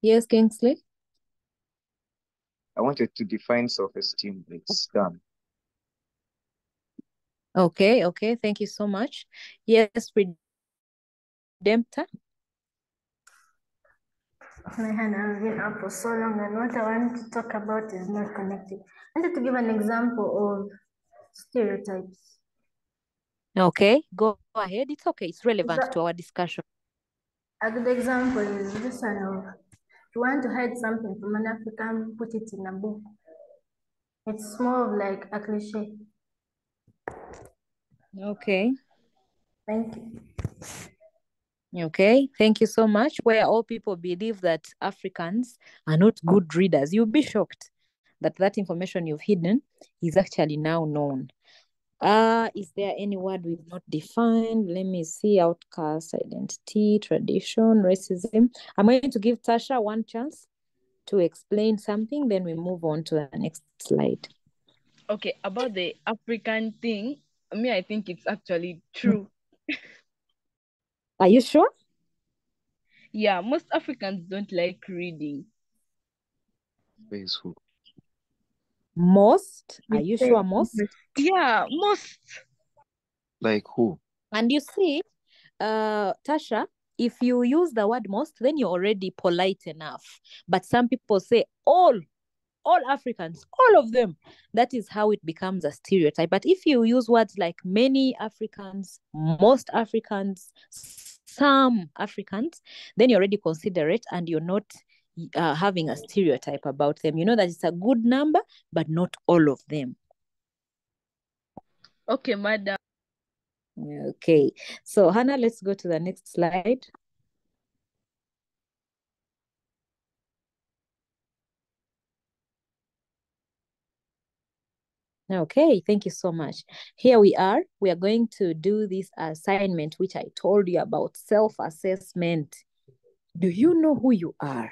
Speaker 3: Yes, Kingsley.
Speaker 13: I wanted to define self-esteem. It's done.
Speaker 3: Okay, thank you so much. Yes, Redemptor.
Speaker 4: My hand has been up for so long, and what I want to talk about is not connected. I wanted to give an example of stereotypes.
Speaker 3: Okay, go ahead. It's okay. It's relevant to our discussion.
Speaker 4: A good example is this one of, if you want to hide something from an African, put it in a book. It's more of like a cliche.
Speaker 3: Okay.
Speaker 4: Thank you.
Speaker 3: Okay, thank you so much. Where all people believe that Africans are not good readers, you'll be shocked that information you've hidden is actually now known. Is there any word we've not defined? Let me see. Outcast, identity, tradition, racism. I'm going to give Tasha one chance to explain something, then we move on to the next slide.
Speaker 2: Okay, about the African thing, I think it's actually true.
Speaker 3: Are you sure?
Speaker 2: Yeah, most Africans don't like reading.
Speaker 3: Most? Are you sure most?
Speaker 2: Yeah, most.
Speaker 13: Like who?
Speaker 3: And you see, Tasha, if you use the word most, then you're already polite enough. But some people say all Africans, all of them. That is how it becomes a stereotype. But if you use words like many Africans, most Africans, some Africans, then you're already considerate and you're not having a stereotype about them. You know that it's a good number, but not all of them.
Speaker 2: Okay, madam.
Speaker 3: Okay, so Hannah, let's go to the next slide. Okay, thank you so much. Here we are. We are going to do this assignment, which I told you about, self-assessment. Do you know who you are?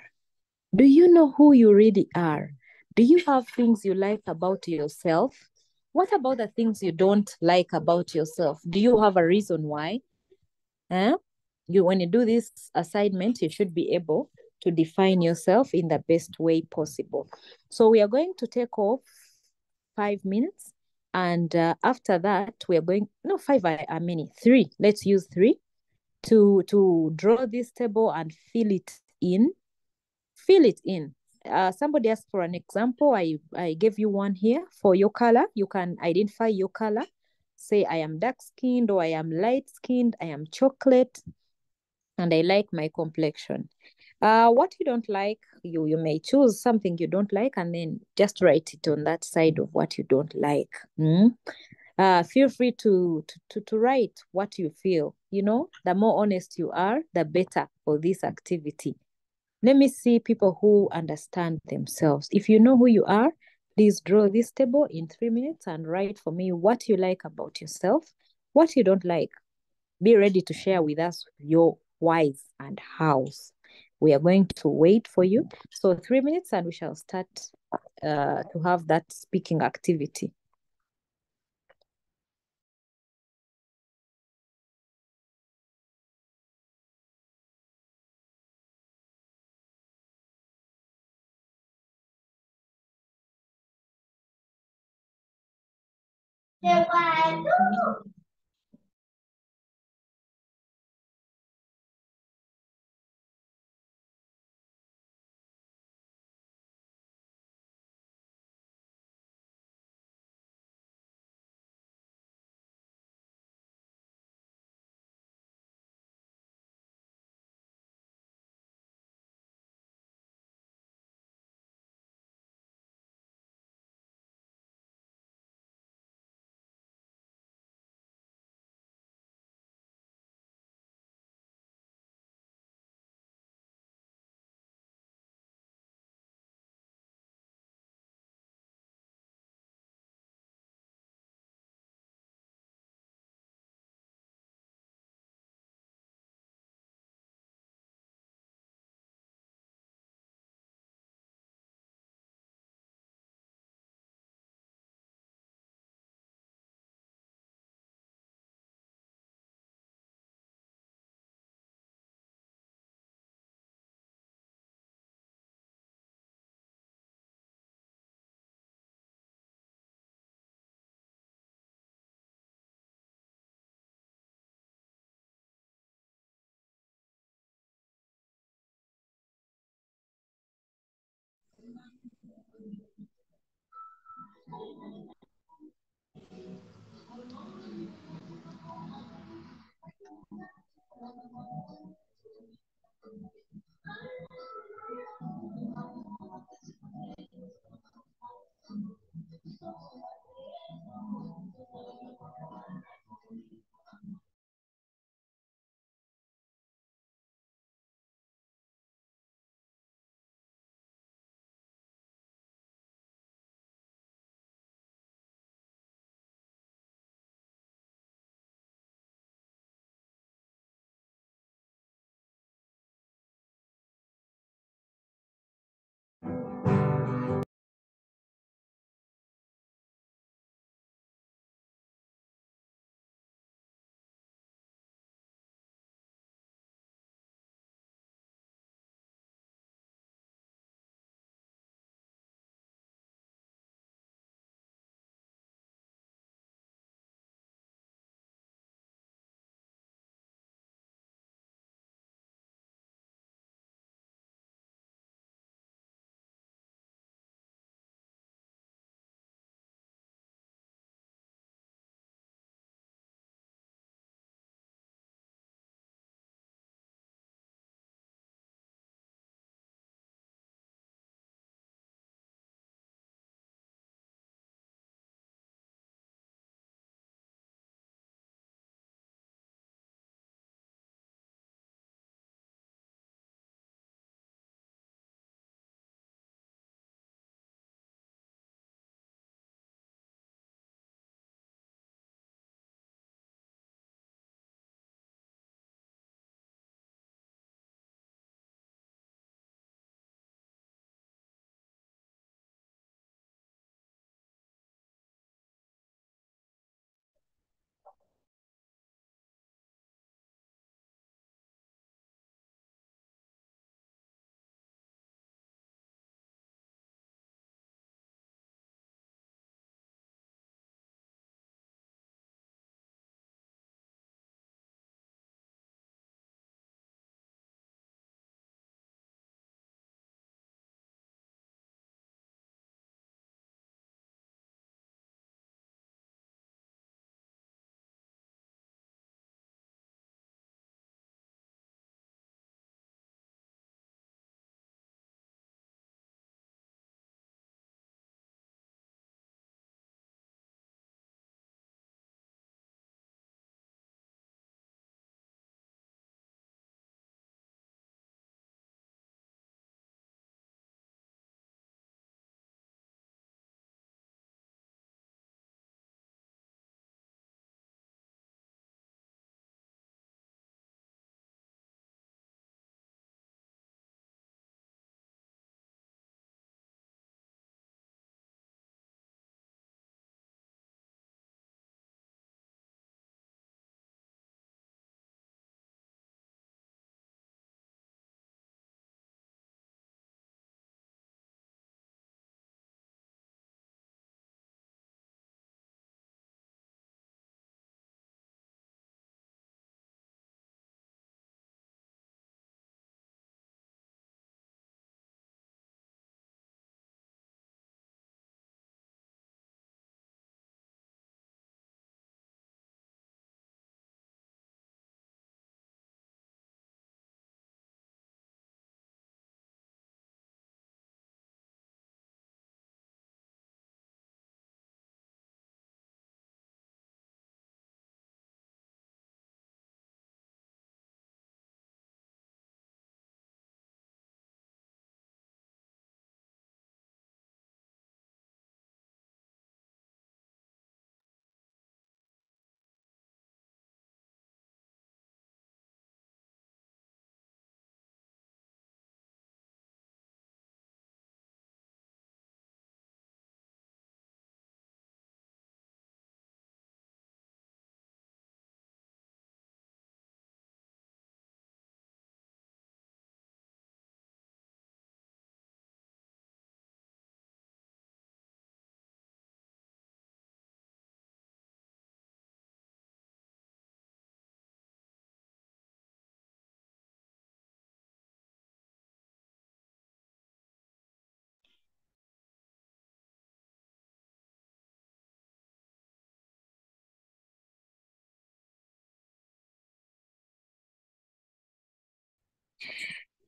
Speaker 3: Do you know who you really are? Do you have things you like about yourself? What about the things you don't like about yourself? Do you have a reason why? When you do this assignment, you should be able to define yourself in the best way possible. So we are going to take off 5 minutes, and after that we are going, no, 5 are many, 3, let's use 3 to draw this table and fill it in. Somebody asked for an example. I gave you one here. For your color, you can identify your color. Say I am dark skinned, or I am light skinned, I am chocolate, and I like my complexion. What you don't like, you may choose something you don't like and then just write it on that side of what you don't like. Feel free to write what you feel. The more honest you are, the better for this activity. Let me see people who understand themselves. If you know who you are, please draw this table in 3 minutes and write for me what you like about yourself, what you don't like. Be ready to share with us your whys and hows. We are going to wait for you. So 3 minutes and we shall start to have that speaking activity.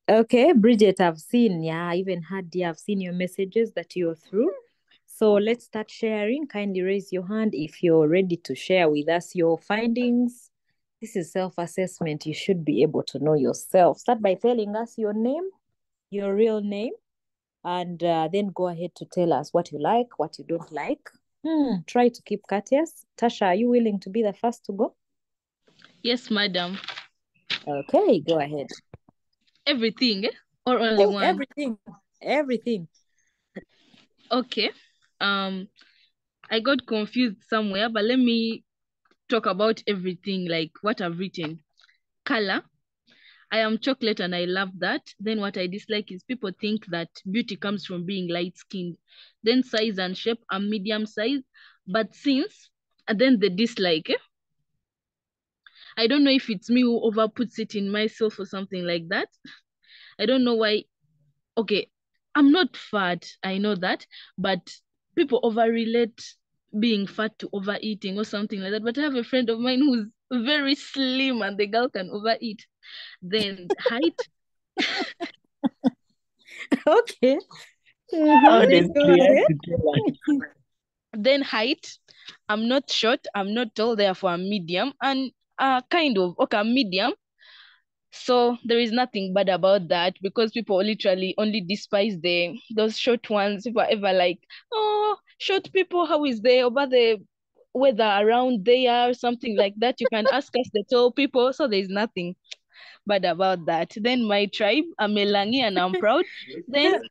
Speaker 3: Okay, Bridget, I've seen, yeah, I even had, yeah, I've seen your messages that you're through. So let's start sharing. Kindly raise your hand if you're ready to share with us your findings. This is self-assessment. You should be able to know yourself. Start by telling us your name, your real name, and then go ahead to tell us what you like, what you don't like. Try to keep courteous. Tasha, are you willing to be the first to go?
Speaker 2: Yes, madam.
Speaker 3: Okay, go ahead.
Speaker 2: Everything, or only one?
Speaker 3: Everything.
Speaker 2: Okay. I got confused somewhere, but let me talk about everything, like what I've written. Color. I am chocolate and I love that. Then what I dislike is people think that beauty comes from being light skinned. Then size and shape, I'm medium size. But since, and then the dislike, I don't know if it's me who overputs it in myself or something like that. I don't know why. Okay, I'm not fat, I know that, but people overrelate being fat to overeating or something like that. But I have a friend of mine who's very slim and the girl can overeat. Then height.
Speaker 3: Okay.
Speaker 2: Then height. I'm not short, I'm not tall, therefore I'm medium. And kind of, okay, I'm medium. So there is nothing bad about that because people literally only despise those short ones. People are ever like, oh, short people, how is they about the weather around there or something like that? You can ask us the tall people. So there's nothing bad about that. Then my tribe, I'm Melangi and I'm proud. Then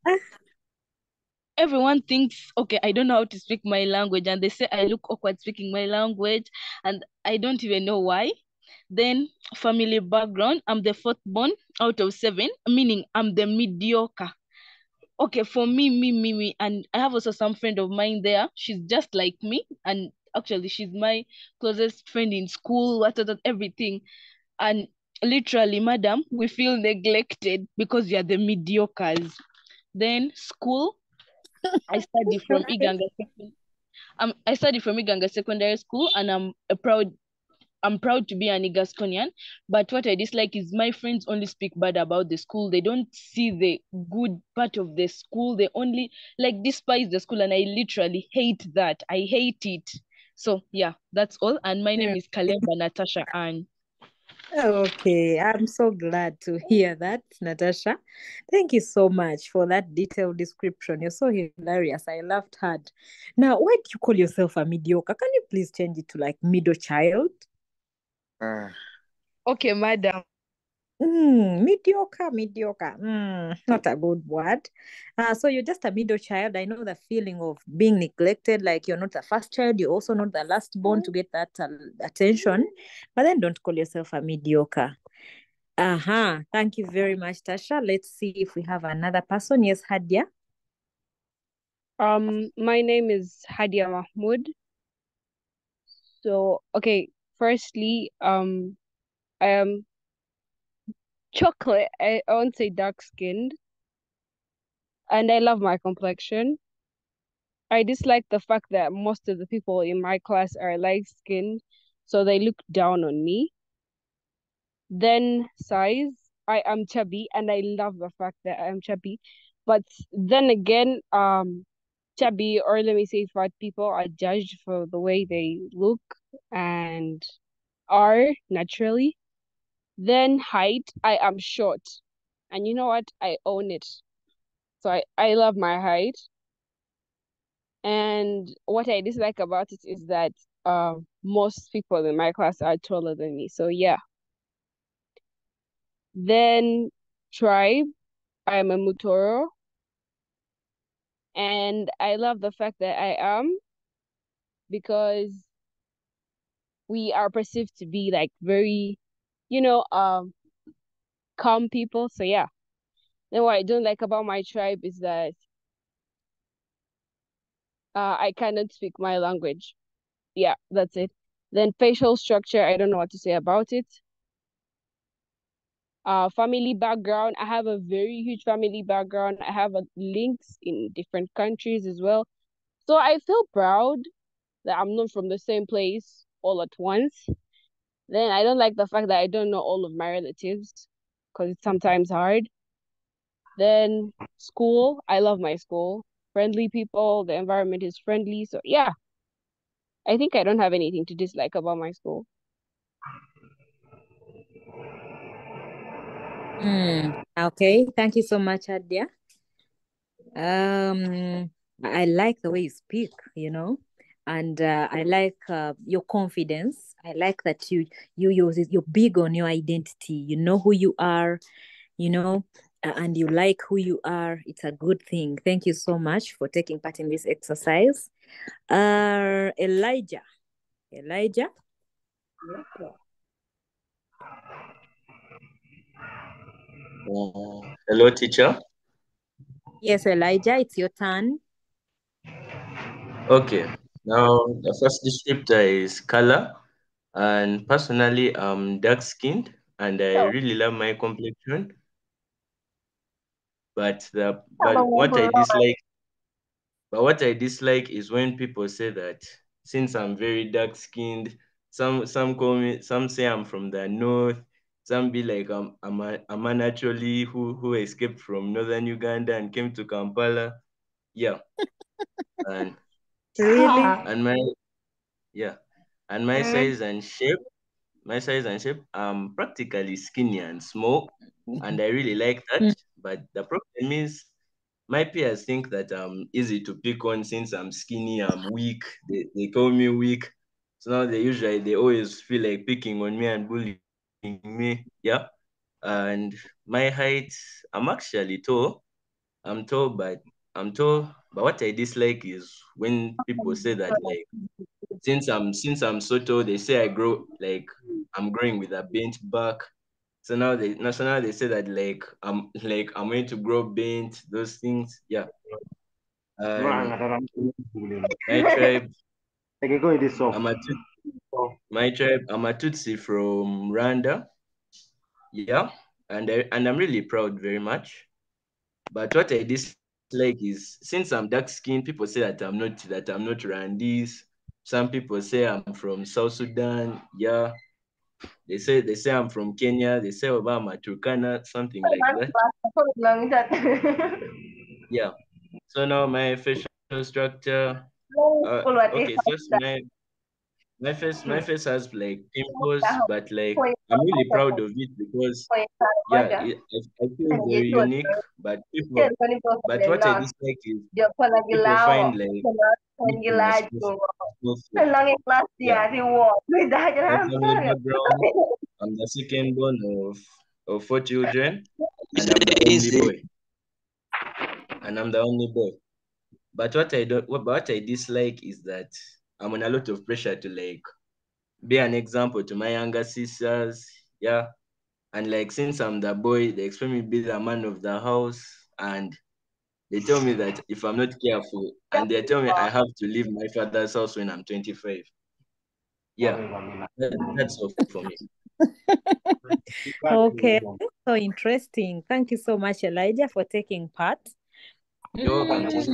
Speaker 2: everyone thinks, okay, I don't know how to speak my language, and they say I look awkward speaking my language, and I don't even know why. Then family background, I'm the fourth born out of 7, meaning I'm the mediocre. Okay, for me, and I have also some friend of mine there. She's just like me, and actually she's my closest friend in school, everything. And literally, madam, we feel neglected because you're the mediocres. Then school, I study from Iganga I study from Iganga Secondary School, and I'm proud to be an Igaskonian. But what I dislike is my friends only speak bad about the school. They don't see the good part of the school. They only like despise the school, and I literally hate that. I hate it. So yeah, that's all. And my name is Kalemba Natasha Ann.
Speaker 3: Okay, I'm so glad to hear that, Natasha. Thank you so much for that detailed description. You're so hilarious. I laughed hard. Now, why do you call yourself a mediocre? Can you please change it to like middle child?
Speaker 2: Okay, madam.
Speaker 3: Mediocre. Not a good word. So you're just a middle child. I know the feeling of being neglected, like you're not the first child, you're also not the last born to get that attention, but then don't call yourself a mediocre. Thank you very much, Tasha. Let's see if we have another person. Yes, Hadia.
Speaker 18: My name is Hadia Mahmoud. So, okay, firstly, I am chocolate. I won't say dark skinned, and I love my complexion. I dislike the fact that most of the people in my class are light skinned, so they look down on me. Then size, I am chubby, and I love the fact that I am chubby. But then again, chubby, or let me say fat people, are judged for the way they look and are naturally. Then height, I am short. And you know what? I own it. So I love my height. And what I dislike about it is that most people in my class are taller than me. So yeah. Then tribe, I am a Mutoro. And I love the fact that I am, because we are perceived to be like very, calm people. So yeah. Then what I don't like about my tribe is that I cannot speak my language. Yeah, that's it. Then facial structure, I don't know what to say about it. Family background, I have a very huge family background. I have links in different countries as well. So I feel proud that I'm not from the same place all at once. Then I don't like the fact that I don't know all of my relatives, because it's sometimes hard. Then school, I love my school. Friendly people, the environment is friendly. So yeah, I think I don't have anything to dislike about my school.
Speaker 3: Okay, thank you so much, Adia. I like the way you speak, and I like your confidence. I like that you're big on your identity. You know who you are, and you like who you are. It's a good thing. Thank you so much for taking part in this exercise. Elijah.
Speaker 19: Hello, teacher.
Speaker 3: Yes, Elijah, it's your turn.
Speaker 19: Okay, now the first descriptor is color, and personally, I'm dark-skinned, and I really love my complexion. But what I dislike is when people say that since I'm very dark-skinned, some say I'm from the north, some be like I'm a naturally who escaped from northern Uganda and came to Kampala. Yeah. And
Speaker 3: Really?
Speaker 19: and my size and shape, I'm practically skinny and small, and I really like that. But the problem is my peers think that I'm easy to pick on since I'm skinny, I'm weak. They call me weak. So now they always feel like picking on me and bullying me. Yeah. And my height, I'm actually tall. I'm tall, but what I dislike is when people say that like since I'm so tall, they say I grow like I'm growing with a bent back. So now they say that I'm going to grow bent, those things. Yeah. And my tribe, I'm a Tutsi from Rwanda. Yeah. And I'm really proud very much. But what I dislike is since I'm dark skinned, people say that I'm not Rwandese. Some people say I'm from South Sudan. Yeah. They say I'm from Kenya. They say Obama Turkana, something like that. Yeah. So now my facial structure. Okay. So my face has like pimples, but like I'm really proud of it because yeah, I feel very unique. But what I dislike is people find like it in a small foot. Yeah. My family background, I'm the second born of 4 children, and I'm the only boy. But what I dislike is that I'm on a lot of pressure to like be an example to my younger sisters. Yeah. And like since I'm the boy, they expect me to be the man of the house. And they tell me that if I'm not careful, and they tell me I have to leave my father's house when I'm 25. Yeah. That's all for me.
Speaker 3: Okay, so interesting. Thank you so much, Elijah, for taking part.
Speaker 19: You're welcome, teacher.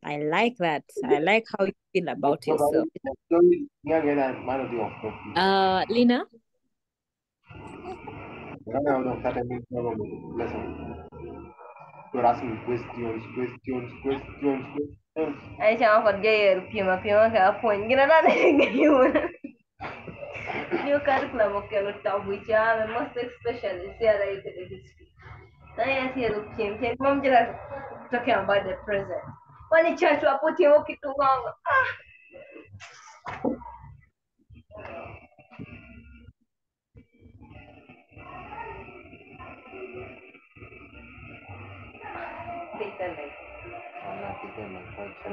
Speaker 3: I like that. I like how you feel about yourself. Lina?
Speaker 20: You're asking questions. Ay, siya ako pima ka point. Ginanan ngayon. Yung reklamo que ela está buchando, most especially se ela is the history. Then I see the pim, mom just talking about the present. When the church was putting okay to wrong.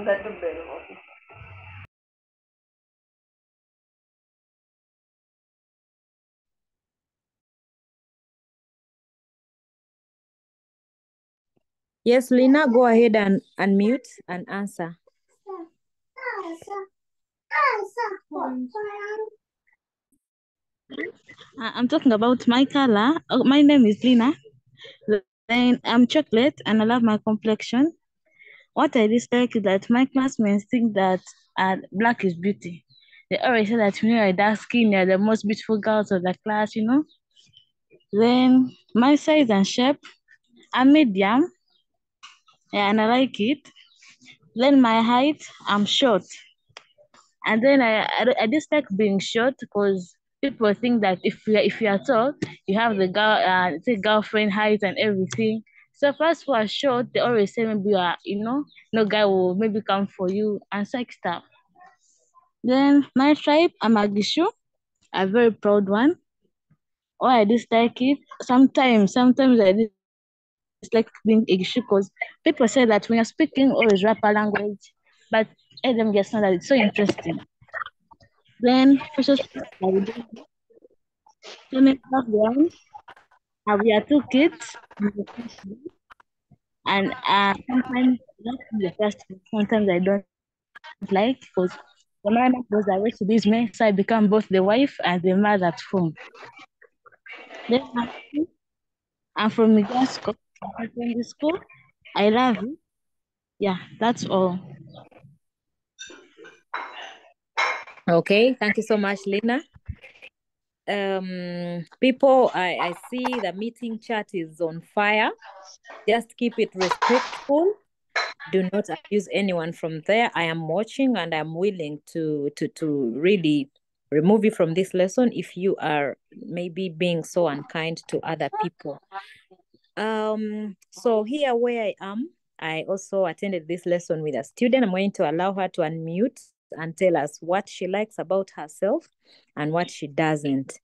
Speaker 20: That the bell.
Speaker 3: Yes, Lina, go ahead and unmute and answer.
Speaker 1: I'm talking about my color. Oh, my name is Lina. Then I'm chocolate and I love my complexion. What I dislike is that my classmates think that black is beauty. They always say that when you're dark skin, you're the most beautiful girls of the class, Then my size and shape,
Speaker 21: I'm medium. Yeah, and I like it. Then my height, I'm short. And then I just like being short because people think that if you are tall, you have the girlfriend height and everything. So first who are short, they always say maybe you are, no guy will maybe come for you and such stuff. Then my tribe, I'm a Gishu, a very proud one. Why I dislike it? Sometimes I dislike being a Gishu because people say that when you're speaking always rapper language, but I them just know that it's so interesting. Then social skills, we are two kids, and sometimes that's the first. Sometimes I don't like because the man was away to this man, so I become both the wife and the mother at home. Then I'm from Migan School. Secondary school. I love it. Yeah, that's all.
Speaker 3: Okay, thank you so much, Lina. People, I see the meeting chat is on fire. Just keep it respectful. Do not abuse anyone from there. I am watching and I'm willing to really remove you from this lesson if you are maybe being so unkind to other people. So here where I am, I also attended this lesson with a student. I'm going to allow her to unmute and tell us what she likes about herself and what she doesn't.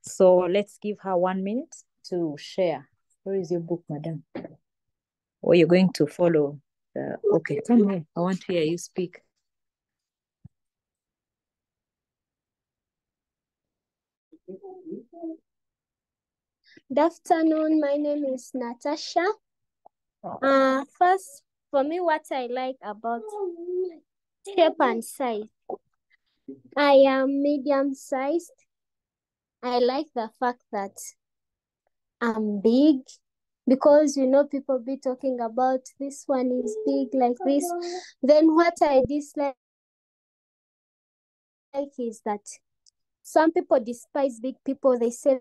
Speaker 3: So let's give her 1 minute to share. Where is your book, madam? Or you're going to follow? Okay, come here. I want to hear you speak.
Speaker 22: Good afternoon. My name is Natasha. First, for me, what I like about shape and size. I am medium-sized. I like the fact that I'm big because, people be talking about this one is big like this. Then what I dislike is that some people despise big people. They say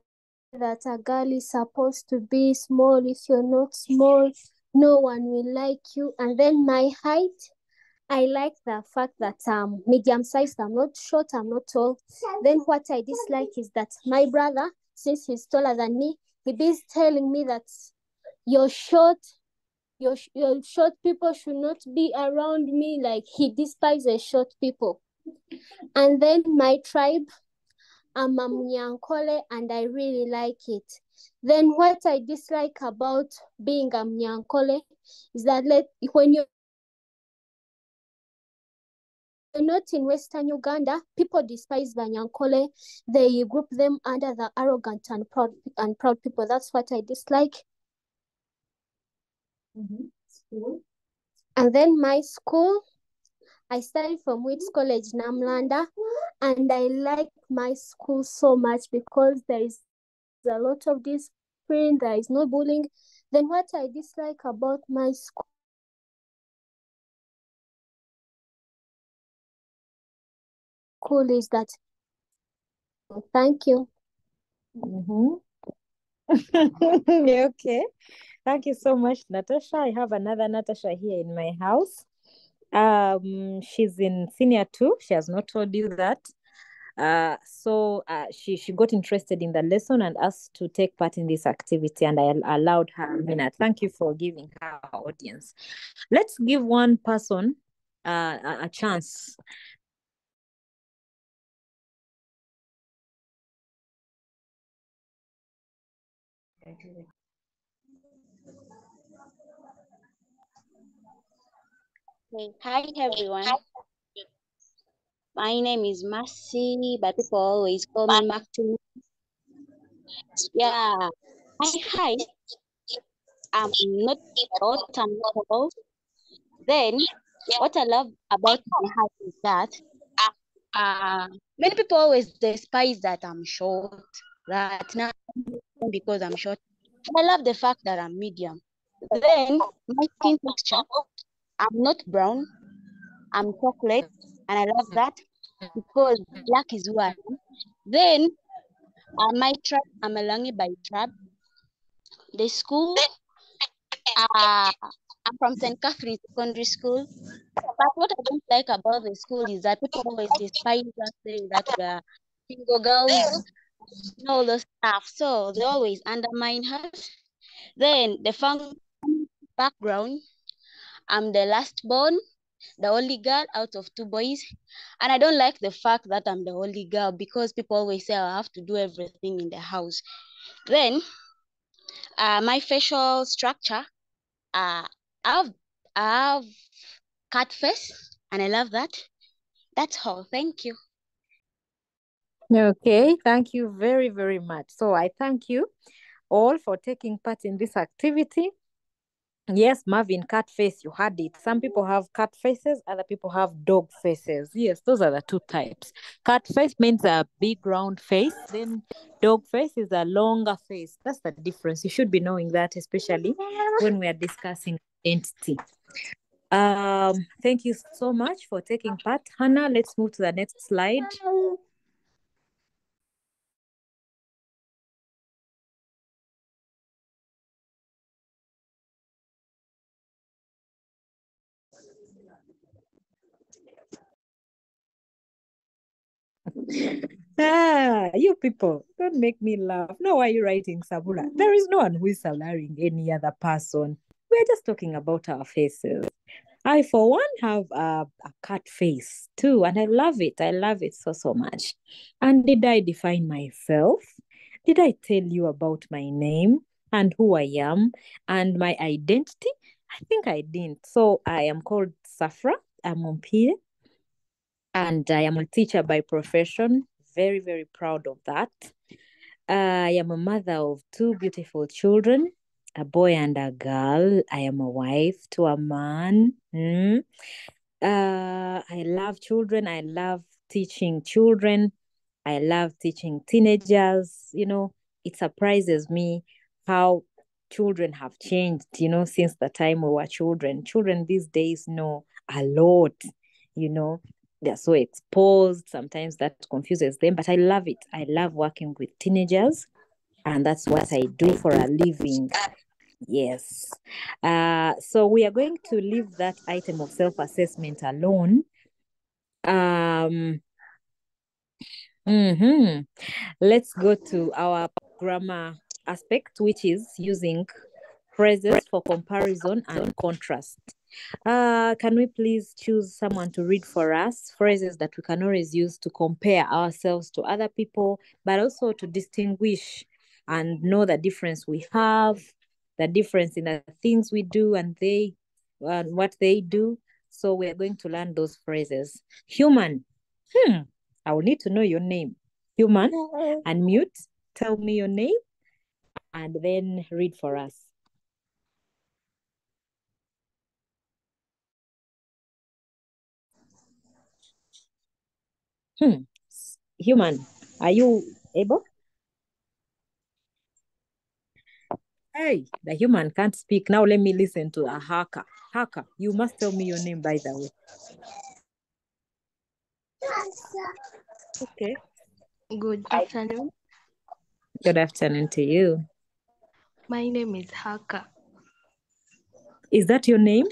Speaker 22: that a girl is supposed to be small. If you're not small, no one will like you. And then my height, I like the fact that I'm medium-sized. I'm not short, I'm not tall. Then what I dislike is that my brother, since he's taller than me, he is telling me that you're short, your short people should not be around me. Like, he despises short people. And then my tribe, I'm a Mnyankole and I really like it. Then what I dislike about being a Mnyankole is that when you're not in Western Uganda, people despise Banyankole. They group them under the arrogant and proud people. That's what I dislike. And then my school, I studied from Wits College, Namlanda, and I like my school so much because there is a lot of discipline, there is no bullying. Then what I dislike about my school is that. Thank you.
Speaker 3: Okay. Thank you so much, Natasha. I have another Natasha here in my house. She's in senior 2. She has not told you that. So she got interested in the lesson and asked to take part in this activity, and I allowed her a minute. Thank you for giving her audience. Let's give one person a chance.
Speaker 23: Okay. Hi everyone. My name is Mercy, but people always call me Mactu. Yeah, my height, I'm not short, I'm not tall. Then, what I love about my height is that many people always despise that I'm short, that now because I'm short. I love the fact that I'm medium. Then, my skin texture, I'm not brown, I'm chocolate, and I love that because black is who I am. Then, my tribe, I'm a Langi by tribe. The school, I'm from St. Catherine Secondary School. But what I don't like about the school is that people always despise us, saying that we are single girls and all those stuff. So they always undermine us. Then the family background, I'm the last born, the only girl out of two boys. And I don't like the fact that I'm the only girl because people always say I have to do everything in the house. Then my facial structure, I have cat face, and I love that. That's all. Thank you.
Speaker 3: Okay, thank you very, very much. So I thank you all for taking part in this activity. Yes, Marvin, cat face, you had it. Some people have cat faces, other people have dog faces. Yes, those are the two types. Cat face means a big round face, then dog face is a longer face. That's the difference. You should be knowing that, especially when we are discussing identity. Thank you so much for taking part. Hannah, let's move to the next slide. You people, don't make me laugh. Now, why are you writing Sabula? There is no one who is salarying any other person. We're just talking about our faces. I, for one, have a cat face too, and I love it. I love it so, so much. And did I define myself? Did I tell you about my name and who I am and my identity? I think I didn't. So I am called Safra. I'm Ompie, and I am a teacher by profession. Very, very proud of that. I am a mother of two beautiful children, a boy and a girl. I am a wife to a man. I love children. I love teaching children. I love teaching teenagers. You know, it surprises me how children have changed, you know, since the time we were children. Children these days know a lot, you know. They're so exposed. Sometimes that confuses them, but I love it. I love working with teenagers, and that's what I do for a living. Yes. So we are going to leave that item of self-assessment alone. Let's go to our grammar aspect, which is using phrases for comparison and contrast. Can we please choose someone to read for us phrases that we can always use to compare ourselves to other people, but also to distinguish and know the difference we have, the difference in the things we do and what they do. So we are going to learn those phrases. Human. I will need to know your name. Human. Unmute. Tell me your name and then read for us. Human, are you able? Hey, the human can't speak. Now let me listen to a Haka. Haka, you must tell me your name, by the way.
Speaker 11: Okay. Good afternoon.
Speaker 3: Good afternoon to you.
Speaker 11: My name is Haka.
Speaker 3: Is that your name?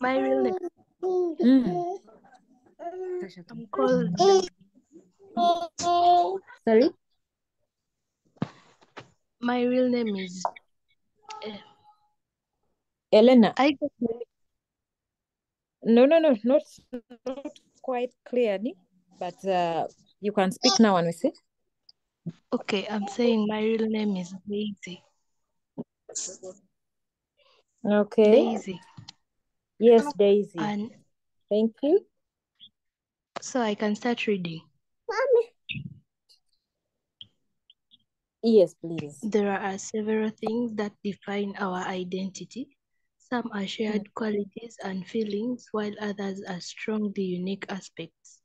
Speaker 11: My real name. I'm called.
Speaker 3: Sorry?
Speaker 11: My real name is
Speaker 3: Elena.
Speaker 11: No,
Speaker 3: not quite clearly, but you can speak now and we see.
Speaker 11: Okay, I'm saying my real name is Daisy.
Speaker 3: Okay.
Speaker 11: Daisy.
Speaker 3: Yes, Daisy.
Speaker 11: And
Speaker 3: thank you.
Speaker 11: So I can start reading.
Speaker 3: Yes, please.
Speaker 11: There are several things that define our identity. Some are shared qualities and feelings, while others are strongly unique aspects.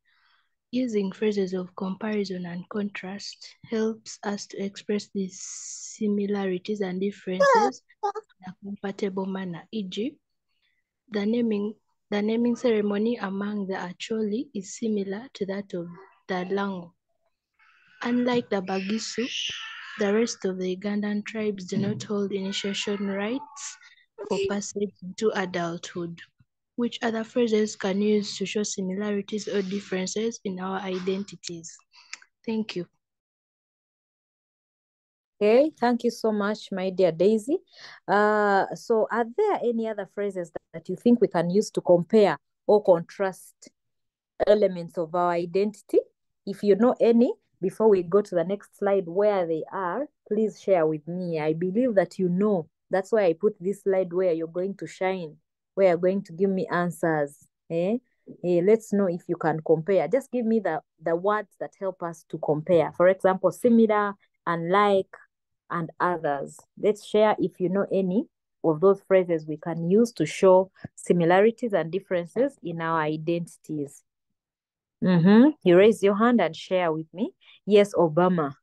Speaker 11: Using phrases of comparison and contrast helps us to express these similarities and differences in a comfortable manner. E.g., the naming ceremony among the Acholi is similar to that of the Lango. Unlike the Bagisu, The rest of the Ugandan tribes do not hold initiation rites for passage into adulthood. Which other phrases can you use to show similarities or differences in our identities? Thank you.
Speaker 3: Okay, thank you so much, my dear Daisy. So are there any other phrases that you think we can use to compare or contrast elements of our identity? If you know any, before we go to the next slide where they are, please share with me. I believe that you know. That's why I put this slide where you're going to shine, where you're going to give me answers. Let's know if you can compare. Just give me the words that help us to compare. For example, similar, unlike, and others. Let's share if you know any of those phrases we can use to show similarities and differences in our identities. You raise your hand and share with me. Yes, Obama.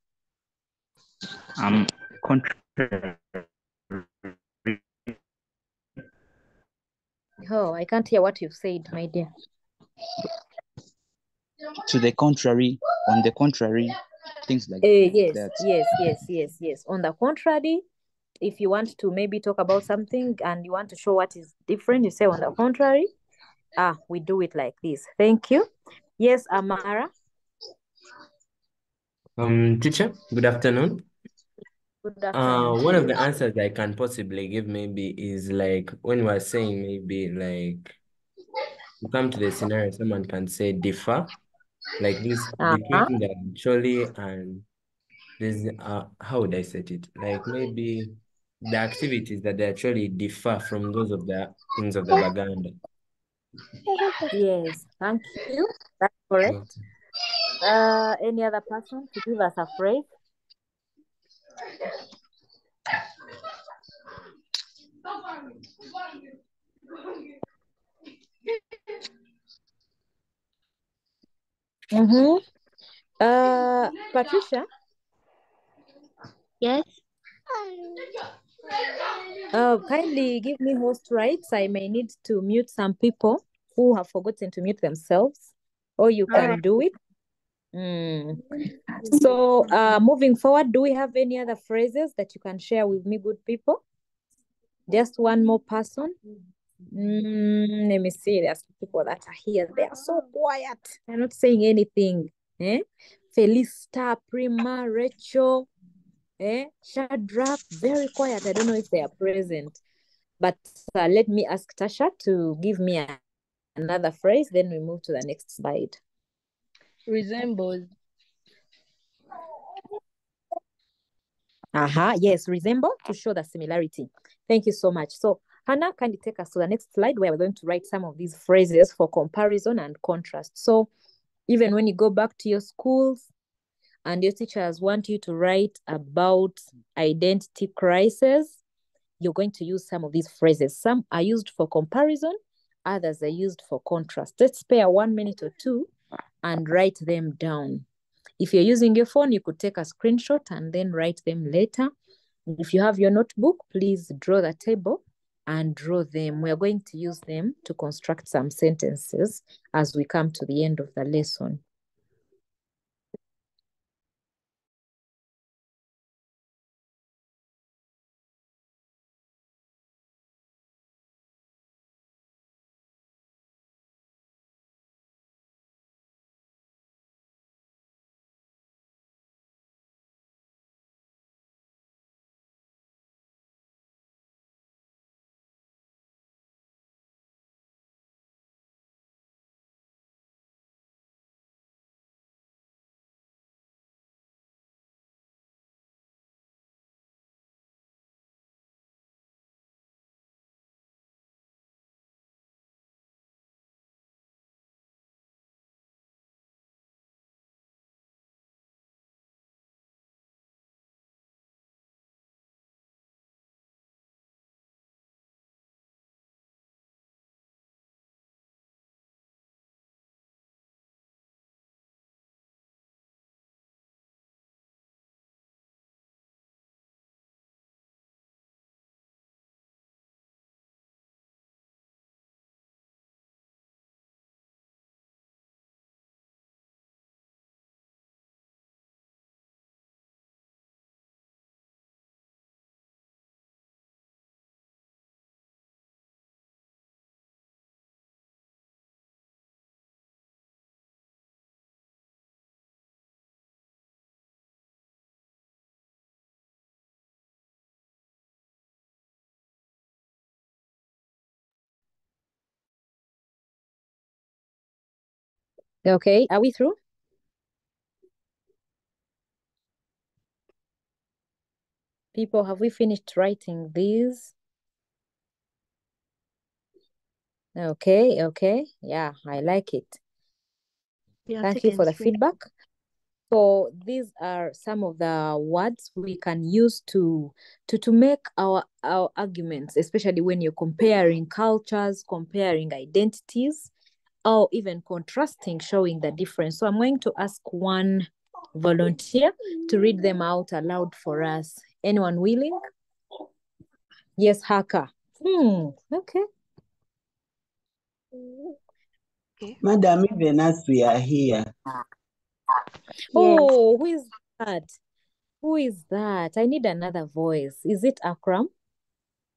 Speaker 16: Contrary.
Speaker 3: Oh, I can't hear what you've said, my dear.
Speaker 16: To the contrary, on the contrary, things like
Speaker 3: Yes,
Speaker 16: that.
Speaker 3: yes. On the contrary, if you want to maybe talk about something and you want to show what is different, you say on the contrary. We do it like this. Thank you. Yes, Amara.
Speaker 10: Teacher, good afternoon.
Speaker 3: Good afternoon.
Speaker 10: One of the answers I can possibly give maybe is like when we're saying maybe like you come to the scenario, someone can say differ, like this between the actually and this how would I set it? Like maybe the activities that they actually differ from those of the things of the Baganda.
Speaker 3: Yes, thank you. That's correct. Any other person to give us a phrase? Patricia?
Speaker 1: Yes.
Speaker 3: Kindly give me host rights. I may need to mute some people who have forgotten to mute themselves, or you can do it. So moving forward, do we have any other phrases that you can share with me, good people? Just one more person. Let me see. There's people that are here. They are so quiet. They're not saying anything. Felista, Prima, Rachel, Shadrach, very quiet. I don't know if they are present. But let me ask Tasha to give me another phrase. Then we move to the next slide.
Speaker 2: Resembles.
Speaker 3: Yes, resemble to show the similarity. Thank you so much. So Hannah, can you take us to the next slide where we're going to write some of these phrases for comparison and contrast. So even when you go back to your schools and your teachers want you to write about identity crisis, you're going to use some of these phrases. Some are used for comparison, others are used for contrast. Let's spare 1 minute or two and write them down. If you're using your phone, you could take a screenshot and then write them later. If you have your notebook, please draw the table and draw them. We're going to use them to construct some sentences as we come to the end of the lesson. Okay, are we through? People, have we finished writing these? Okay, okay. Yeah, I like it.
Speaker 11: Yeah,
Speaker 3: Thank you for the feedback. So these are some of the words we can use to make our arguments, especially when you're comparing cultures, comparing identities, or even contrasting, showing the difference. So I'm going to ask one volunteer to read them out aloud for us. Anyone willing? Yes, Haka. Okay.
Speaker 5: Madam, even as we are here.
Speaker 3: Oh, who is that? Who is that? I need another voice. Is it Akram?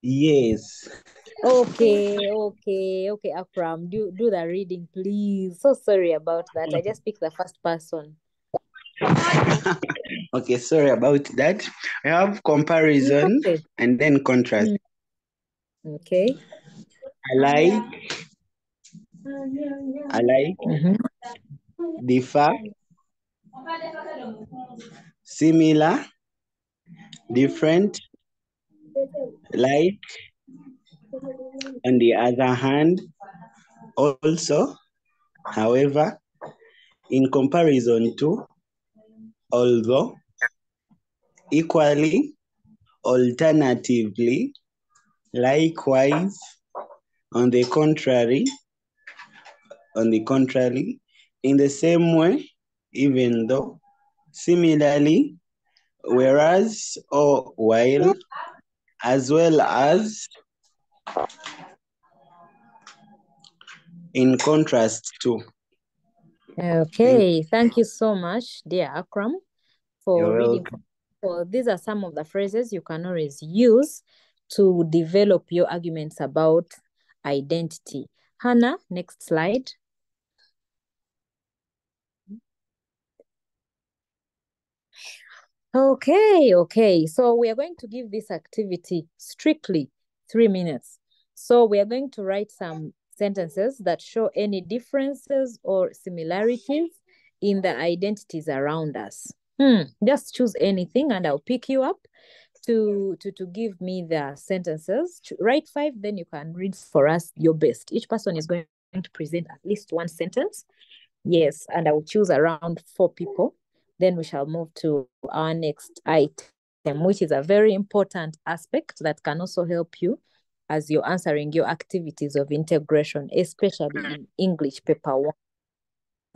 Speaker 5: Yes.
Speaker 3: Okay, Akram. Do the reading, please. So sorry about that. I just picked the first person.
Speaker 5: Okay, sorry about that. I have comparison and then contrast.
Speaker 3: Okay.
Speaker 5: I like, differ, similar, different, like, on the other hand, also, however, in comparison to, although, equally, alternatively, likewise, on the contrary, in the same way, even though, similarly, whereas or while, as well as, in contrast to.
Speaker 3: Okay, thank you so much, dear Akram, for
Speaker 5: You're
Speaker 3: reading.
Speaker 5: welcome.
Speaker 3: So these are some of the phrases you can always use to develop your arguments about identity. Hannah, next slide. Okay. So we are going to give this activity strictly 3 minutes. So we are going to write some sentences that show any differences or similarities in the identities around us. Just choose anything and I'll pick you up to give me the sentences. Write 5, then you can read for us your best. Each person is going to present at least one sentence. Yes, and I will choose around 4 people. Then we shall move to our next item, which is a very important aspect that can also help you as you're answering your activities of integration, especially in English paper 1.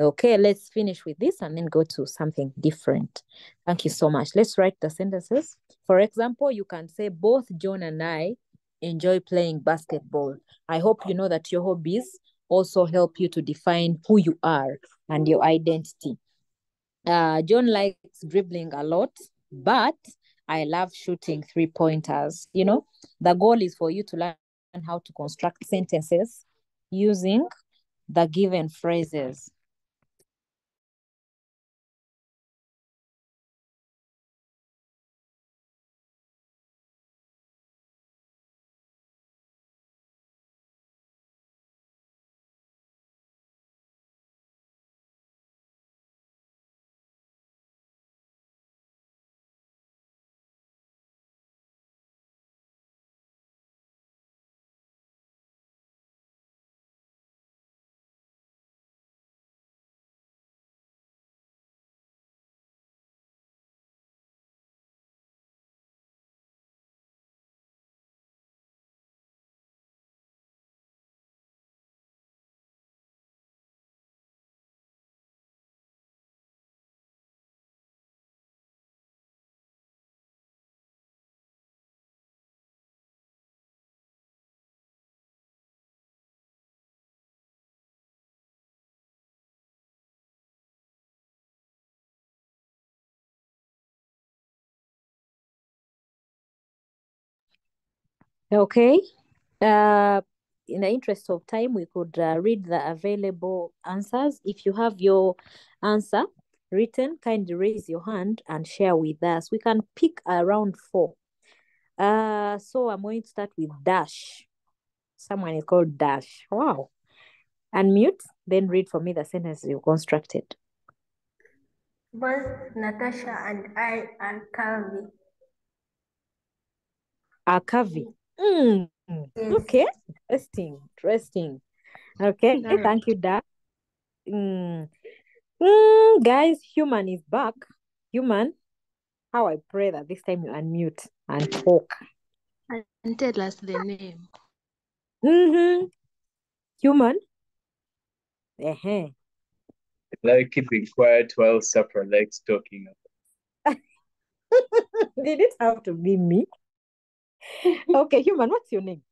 Speaker 3: Okay, let's finish with this and then go to something different. Thank you so much. Let's write the sentences. For example, you can say both John and I enjoy playing basketball. I hope you know that your hobbies also help you to define who you are and your identity. John likes dribbling a lot, but I love shooting 3-pointers. You know, the goal is for you to learn how to construct sentences using the given phrases. Okay. In the interest of time, we could read the available answers. If you have your answer written, kindly raise your hand and share with us. We can pick around 4. So I'm going to start with Dash. Someone is called Dash. Wow. Unmute. Then read for me the sentence you constructed.
Speaker 4: Both Natasha and I are curvy.
Speaker 3: Are curvy. Okay, interesting. Okay, thank you, Dad. Guys, Human is back. Human, how I pray that this time you unmute and talk.
Speaker 11: And tell us the name.
Speaker 3: Human.
Speaker 6: Like keeping quiet while Safra likes talking.
Speaker 3: Did it have to be me? Okay, Human, what's your name?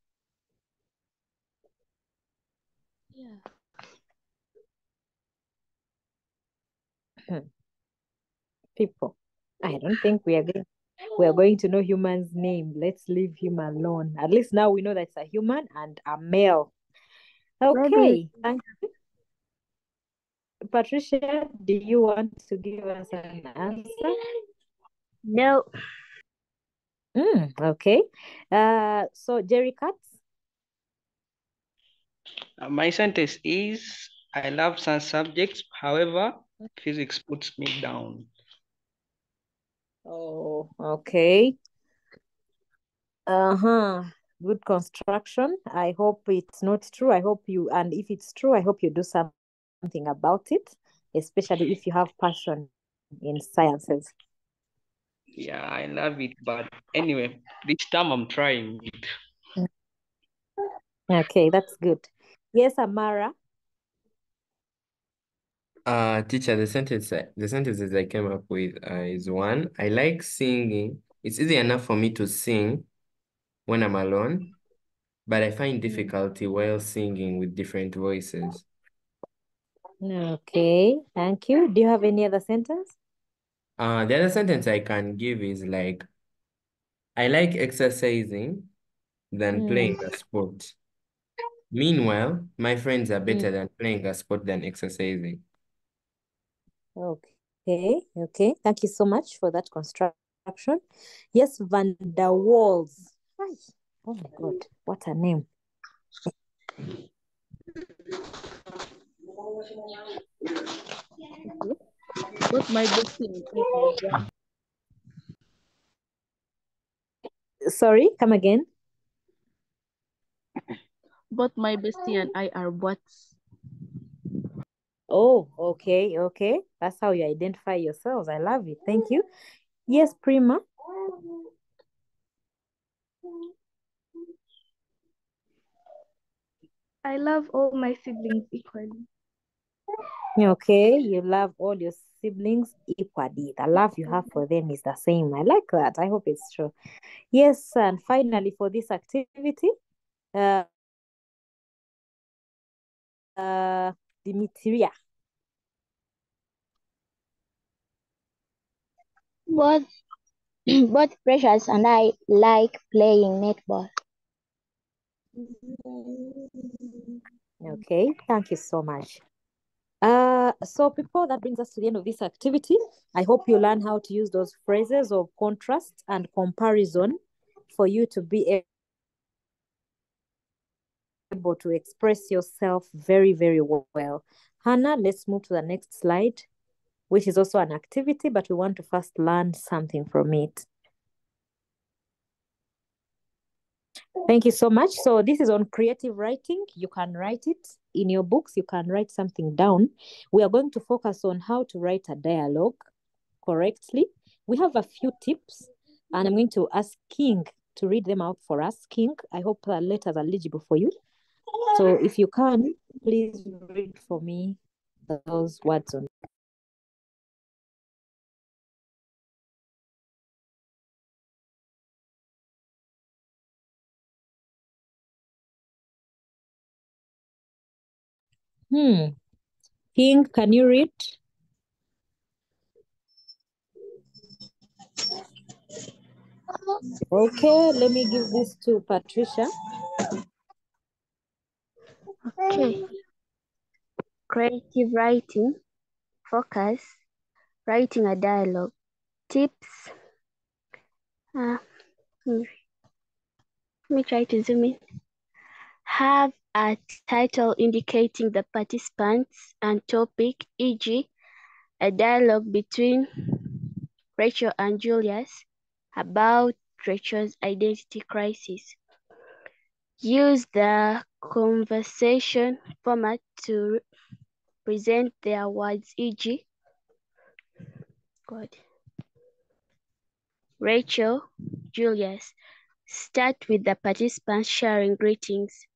Speaker 11: Yeah.
Speaker 3: People, I don't think we are going to know Human's name. Let's leave him alone. At least now we know that it's a human and a male. Okay, thank you. Patricia, do you want to give us an answer?
Speaker 1: No.
Speaker 3: Okay. So Jerry Katz?
Speaker 17: My sentence is, I love some subjects, however, physics puts me down.
Speaker 3: Oh, okay. Good construction. I hope it's not true. I hope you, and if it's true, I hope you do something about it, especially if you have passion in sciences.
Speaker 17: Yeah, I love it. But anyway, this time I'm trying it.
Speaker 3: Okay, that's good. Yes, Amara.
Speaker 10: Teacher, the sentences I came up with is one, I like singing. It's easy enough for me to sing when I'm alone, but I find difficulty while singing with different voices.
Speaker 3: Okay, thank you. Do you have any other sentence?
Speaker 10: The other sentence I can give is like, I like exercising than playing a sport. Meanwhile, my friends are better than playing a sport than exercising.
Speaker 3: Okay. Thank you so much for that construction. Yes, Van der Waals. Hi. Oh my God, what a name.
Speaker 2: Both my bestie and I are what?
Speaker 3: Sorry, come again.
Speaker 2: Both my bestie and I are bots.
Speaker 3: Oh, okay. That's how you identify yourselves. I love it. Thank you. Yes, Prima.
Speaker 7: I love all my siblings equally.
Speaker 3: Okay, you love all your siblings equally. The love you have for them is the same. I like that. I hope it's true. Yes, and finally for this activity, Dimitria.
Speaker 1: Both Precious and I like playing netball.
Speaker 3: Okay, thank you so much. So people, that brings us to the end of this activity. I hope you learn how to use those phrases of contrast and comparison for you to be able to express yourself very, very well. Hannah, let's move to the next slide, which is also an activity, but we want to first learn something from it. Thank you so much. So this is on creative writing. You can write it in your books. You can write something down. We are going to focus on how to write a dialogue correctly. We have a few tips, and I'm going to ask King to read them out for us. King, I hope the letters are legible for you. So if you can, please read for me those words on. King, can you read? Okay, let me give this to Patricia.
Speaker 1: Okay. Creative writing, focus, writing a dialogue, tips. Let me try to zoom in. have a title indicating the participants and topic, e.g., a dialogue between Rachel and Julius about Rachel's identity crisis. Use the conversation format to present their words, e.g., Rachel, Julius. Start with the participants sharing greetings.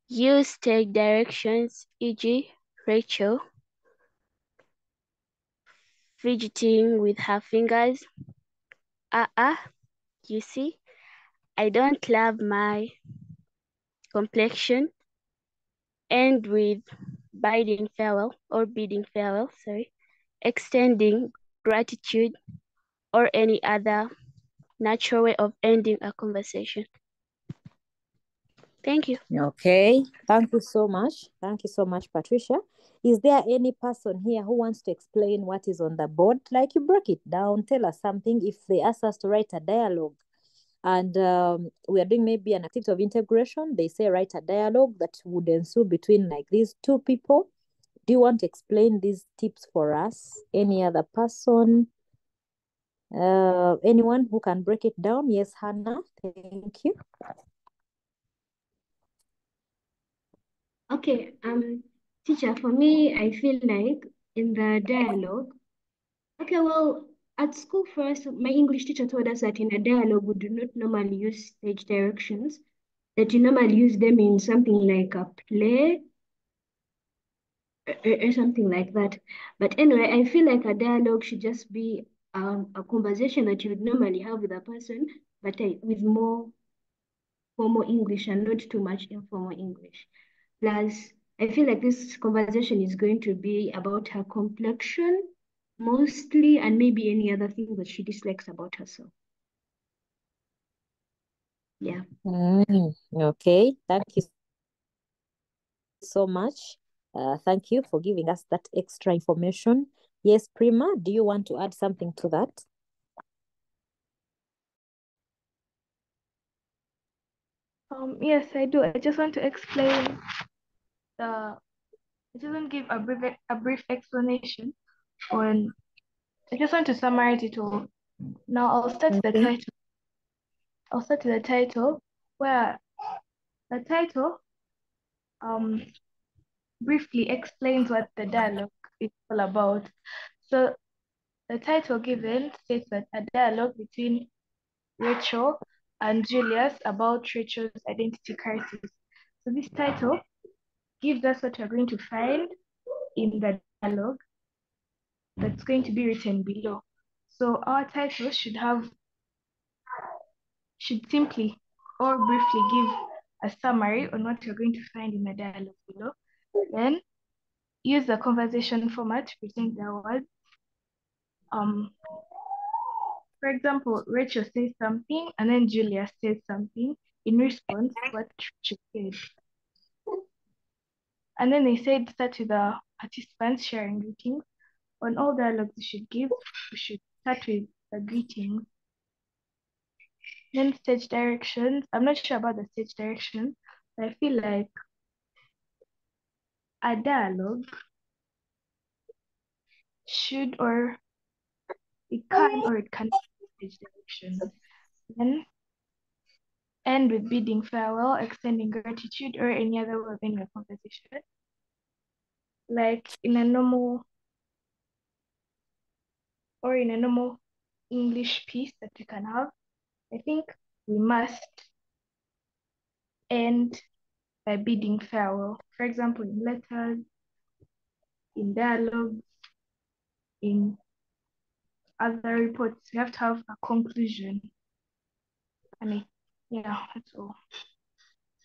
Speaker 1: Use stage directions, e.g., Rachel fidgeting with her fingers. You see, I don't love my complexion. End with bidding farewell, extending gratitude or any other natural way of ending a conversation. Thank you.
Speaker 3: Okay, thank you so much. Thank you so much, Patricia. Is there any person here who wants to explain what is on the board? Like, you broke it down, tell us something. If they ask us to write a dialogue and we are doing maybe an activity of integration, they say write a dialogue that would ensue between like these two people. Do you want to explain these tips for us? Any other person? Anyone who can break it down? Yes, Hannah, thank you.
Speaker 22: Okay, teacher, for me, I feel like in the dialogue, okay, well, at school first, my English teacher told us that in a dialogue, we do not normally use stage directions, that you normally use them in something like a play or something like that. But anyway, I feel like a dialogue should just be a conversation that you would normally have with a person, but with more formal English and not too much informal English. Plus, I feel like this conversation is going to be about her complexion mostly, and maybe any other thing that she dislikes about herself. Yeah.
Speaker 3: Okay, thank you so much. Thank you for giving us that extra information. Yes, Prima, do you want to add something to that?
Speaker 7: Yes, I do. I just want to explain I just want to give a brief explanation on. I just want to summarize it all. Now I'll start the title. I'll start with the title, where the title briefly explains what the dialogue is all about. So the title given states that a dialogue between Rachel and Julius about Rachel's identity crisis. So this title gives us what we're going to find in the dialogue that's going to be written below. So our title should simply or briefly give a summary on what you're going to find in the dialogue below. Then use the conversation format to present the words. For example, Rachel says something and then Julia says something in response to what Rachel said. And then they said start with the participants sharing greetings. On all dialogues we should start with the greetings. Then stage directions. I'm not sure about the stage directions, but I feel like a dialogue should or it can be stage directions. Then end with bidding farewell, extending gratitude, or any other way of ending a conversation. Like in a normal English piece that we can have, I think we must end by bidding farewell. For example, in letters, in dialogues, in other reports, we have to have a conclusion. Yeah, that's all.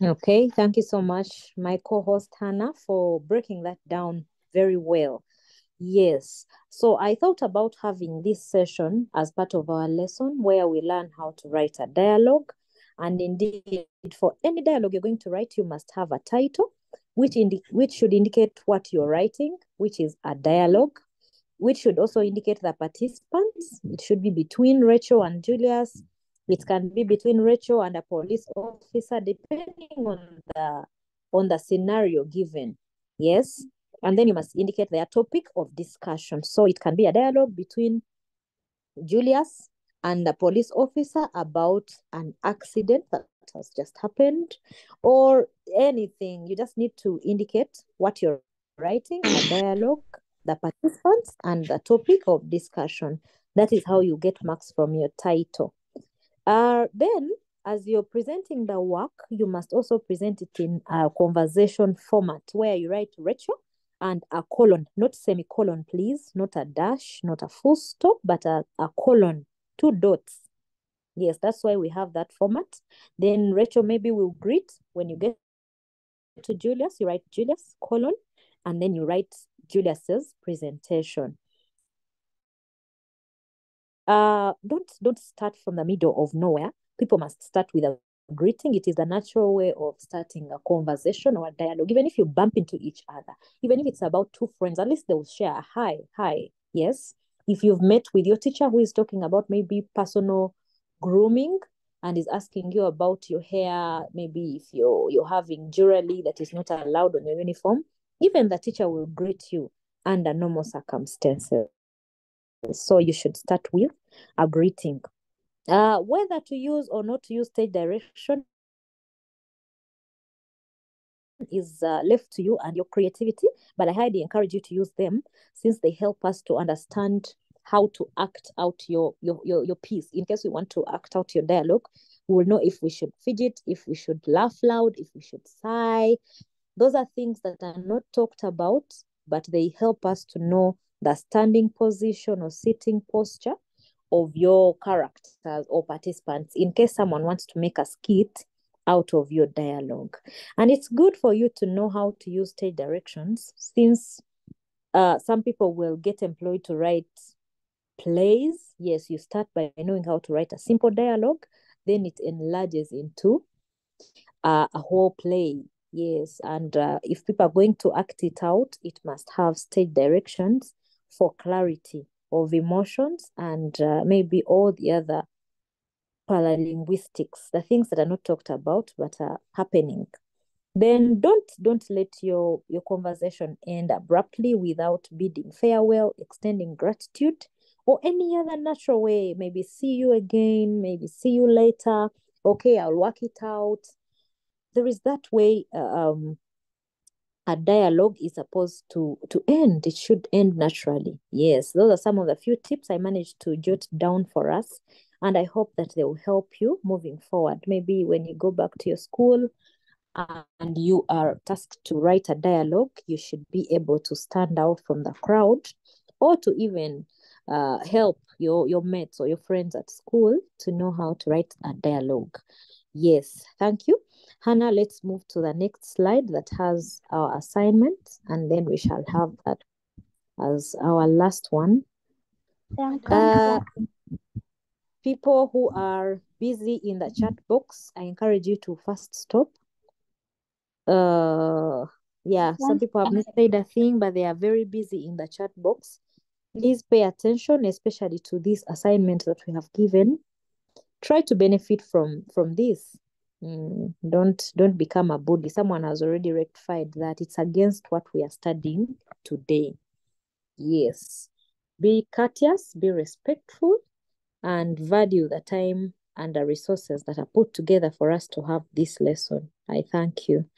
Speaker 3: Okay, thank you so much, my co-host Hannah, for breaking that down very well. Yes, so I thought about having this session as part of our lesson where we learn how to write a dialogue. And indeed, for any dialogue you're going to write, you must have a title, which should indicate what you're writing, which is a dialogue, which should also indicate the participants. It should be between Rachel and Julius. It can be between Rachel and a police officer, depending on the scenario given. Yes. And then you must indicate their topic of discussion. So it can be a dialogue between Julius and a police officer about an accident that has just happened, or anything. You just need to indicate what you're writing, a dialogue, the participants, and the topic of discussion. That is how you get marks from your title. Then, as you're presenting the work, you must also present it in a conversation format where you write Rachel and a colon, not semicolon, please, not a dash, not a full stop, but a colon, 2 dots. Yes, that's why we have that format. Then Rachel maybe will greet. When you get to Julius, you write Julius, colon, and then you write Julius's presentation. Don't start from the middle of nowhere. People must start with a greeting. It is the natural way of starting a conversation or a dialogue. Even if you bump into each other, even if it's about 2 friends, at least they will share a hi. Yes. If you've met with your teacher who is talking about maybe personal grooming and is asking you about your hair, maybe if you're having jewelry that is not allowed on your uniform, even the teacher will greet you under normal circumstances. So you should start with a greeting. Whether to use or not to use stage direction is left to you and your creativity, but I highly encourage you to use them since they help us to understand how to act out your piece. In case we want to act out your dialogue, we will know if we should fidget, if we should laugh loud, if we should sigh. Those are things that are not talked about, but they help us to know the standing position or sitting posture of your characters or participants in case someone wants to make a skit out of your dialogue. And it's good for you to know how to use stage directions since some people will get employed to write plays. Yes, you start by knowing how to write a simple dialogue, then it enlarges into a whole play. Yes, and if people are going to act it out, it must have stage directions for clarity of emotions and maybe all the other paralinguistics, the things that are not talked about but are happening. Then don't let your conversation end abruptly without bidding farewell, extending gratitude, or any other natural way. Maybe see you again, maybe see you later. Okay, I'll work it out. There is that way a dialogue is supposed to end. It should end naturally. Yes, those are some of the few tips I managed to jot down for us, and I hope that they will help you moving forward. Maybe when you go back to your school and you are tasked to write a dialogue, you should be able to stand out from the crowd or to even help your mates or your friends at school to know how to write a dialogue. Yes, thank you. Hannah, let's move to the next slide that has our assignments, and then we shall have that as our last one. People who are busy in the chat box, I encourage you to first stop. Yeah, some people have not said a thing, but they are very busy in the chat box. Please pay attention, especially to this assignment that we have given. Try to benefit from this. Don't become a bully. Someone has already rectified that. It's against what we are studying today. Yes. Be courteous, be respectful, and value the time and the resources that are put together for us to have this lesson. I thank you.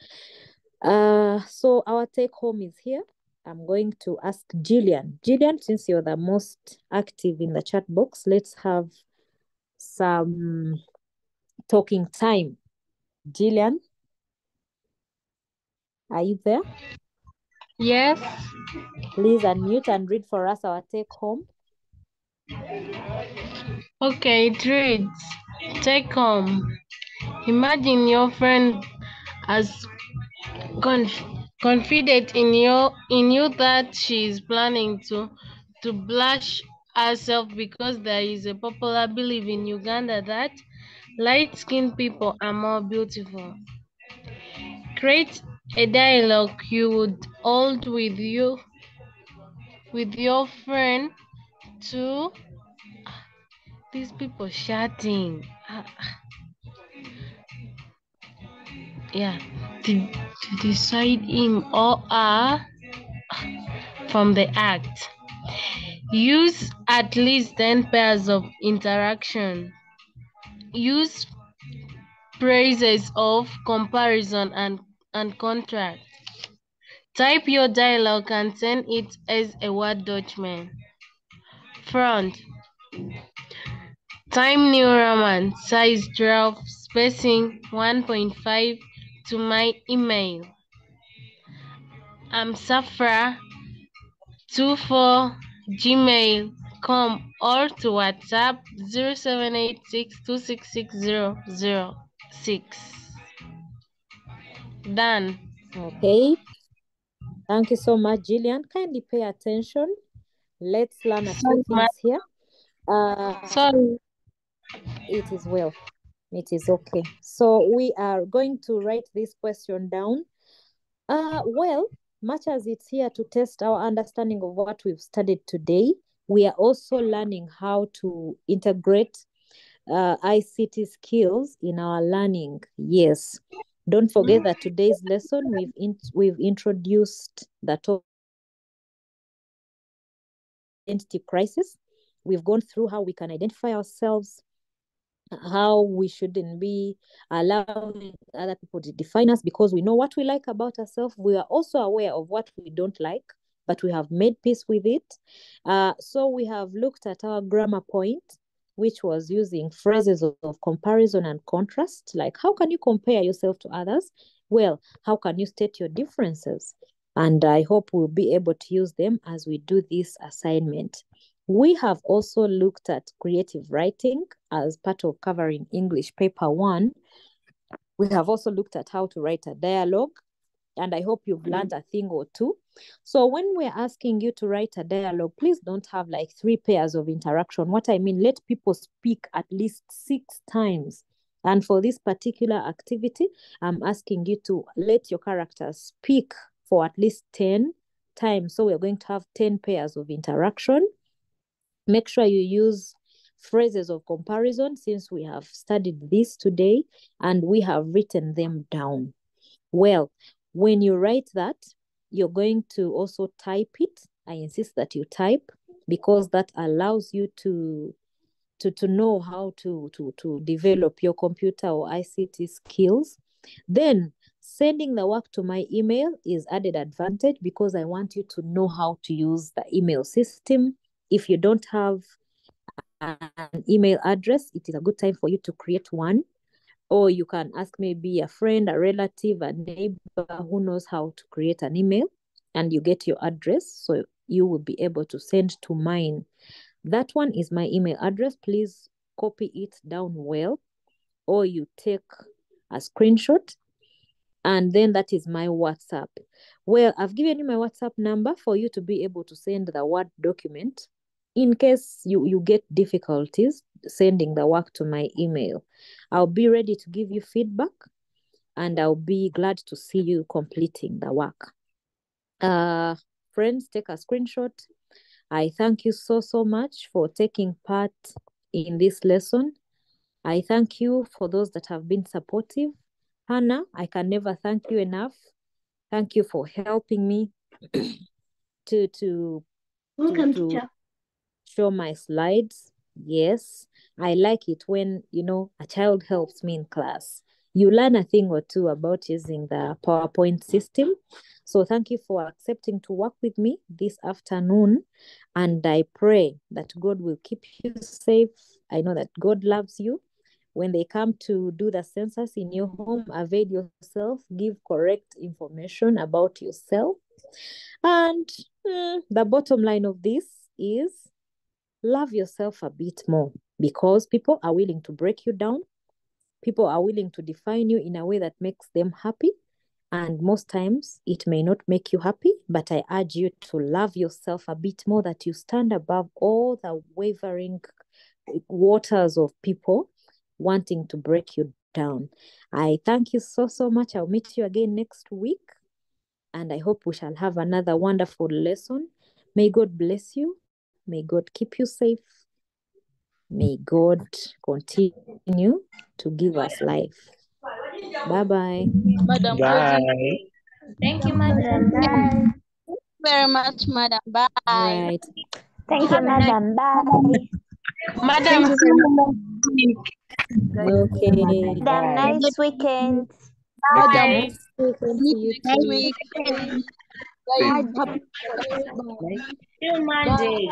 Speaker 3: So our take home is here. I'm going to ask Jillian. Jillian, since you're the most active in the chat box, let's have some talking time. Jillian, are you there?
Speaker 7: Yes.
Speaker 3: Please unmute and read for us our take home.
Speaker 7: Okay, it reads, take home. Imagine your friend has confided in you that she is planning to blush herself because there is a popular belief in Uganda that light-skinned people are more beautiful. Create a dialogue you would hold with your friend to
Speaker 8: These people shouting. Yeah, to decide him or her from the act. Use at least 10 pairs of interaction. Use phrases of comparison and contrast. Type your dialogue and send it as a Word document. Front. Time New Roman, size 12, spacing 1.5 to my email. I'm Safra24gmail.com or to WhatsApp 0786266006. Done.
Speaker 3: Okay. Thank you so much, Jillian. Kindly pay attention. Let's learn a few things here.
Speaker 8: Sorry.
Speaker 3: It is well. It is okay. So we are going to write this question down. Well, much as it's here to test our understanding of what we've studied today, we are also learning how to integrate ICT skills in our learning. Yes. Don't forget that today's lesson we've introduced the topic identity crisis. We've gone through how we can identify ourselves, how we shouldn't be allowing other people to define us because we know what we like about ourselves. We are also aware of what we don't like, but we have made peace with it. So we have looked at our grammar point, which was using phrases of comparison and contrast. Like, how can you compare yourself to others? Well, how can you state your differences? And I hope we'll be able to use them as we do this assignment. We have also looked at creative writing as part of covering English paper 1. We have also looked at how to write a dialogue, and I hope you've learned a thing or two. So when we're asking you to write a dialogue, please don't have like 3 pairs of interaction. What I mean, let people speak at least 6 times. And for this particular activity, I'm asking you to let your characters speak for at least 10 times. So we're going to have 10 pairs of interaction. Make sure you use phrases of comparison since we have studied this today and we have written them down. Well, when you write that, you're going to also type it. I insist that you type because that allows you to know how to develop your computer or ICT skills. Then sending the work to my email is added advantage because I want you to know how to use the email system. If you don't have an email address, it is a good time for you to create one. Or you can ask maybe a friend, a relative, a neighbor who knows how to create an email, and you get your address. So you will be able to send to mine. That one is my email address. Please copy it down well, or you take a screenshot, and then that is my WhatsApp. Well, I've given you my WhatsApp number for you to be able to send the Word document in case you get difficulties sending the work to my email. I'll be ready to give you feedback, and I'll be glad to see you completing the work. Friends, take a screenshot. I thank you so much for taking part in this lesson. I thank you for those that have been supportive. Hannah, I can never thank you enough. Thank you for helping me to show my slides. Yes, I like it when, a child helps me in class. You learn a thing or two about using the PowerPoint system. So thank you for accepting to work with me this afternoon. And I pray that God will keep you safe. I know that God loves you. When they come to do the census in your home, avail yourself, give correct information about yourself. And the bottom line of this is love yourself a bit more because people are willing to break you down. People are willing to define you in a way that makes them happy. And most times it may not make you happy, but I urge you to love yourself a bit more, that you stand above all the wavering waters of people wanting to break you down. I thank you so much. I'll meet you again next week, and I hope we shall have another wonderful lesson. May God bless you. May God keep you safe. May God continue to give us life. Bye-bye.
Speaker 21: Madam
Speaker 16: Bye.
Speaker 21: Thank you, Madam. Bye.
Speaker 23: Very much, Madam. Bye.
Speaker 3: Right.
Speaker 21: Thank you, Madam. Bye.
Speaker 8: Madam,
Speaker 21: Thank you very much.
Speaker 3: Okay.
Speaker 21: Madam, nice weekend.
Speaker 3: Madam,
Speaker 8: bye.
Speaker 3: nice weekend to you
Speaker 23: Next
Speaker 3: too.
Speaker 23: week.
Speaker 21: See you Monday.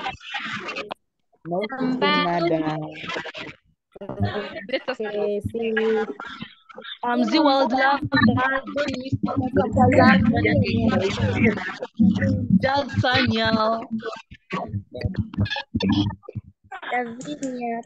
Speaker 21: Bye.
Speaker 16: Madam.
Speaker 3: Okay, see you.
Speaker 2: The world love God, Jalsanya.
Speaker 1: Lavinia.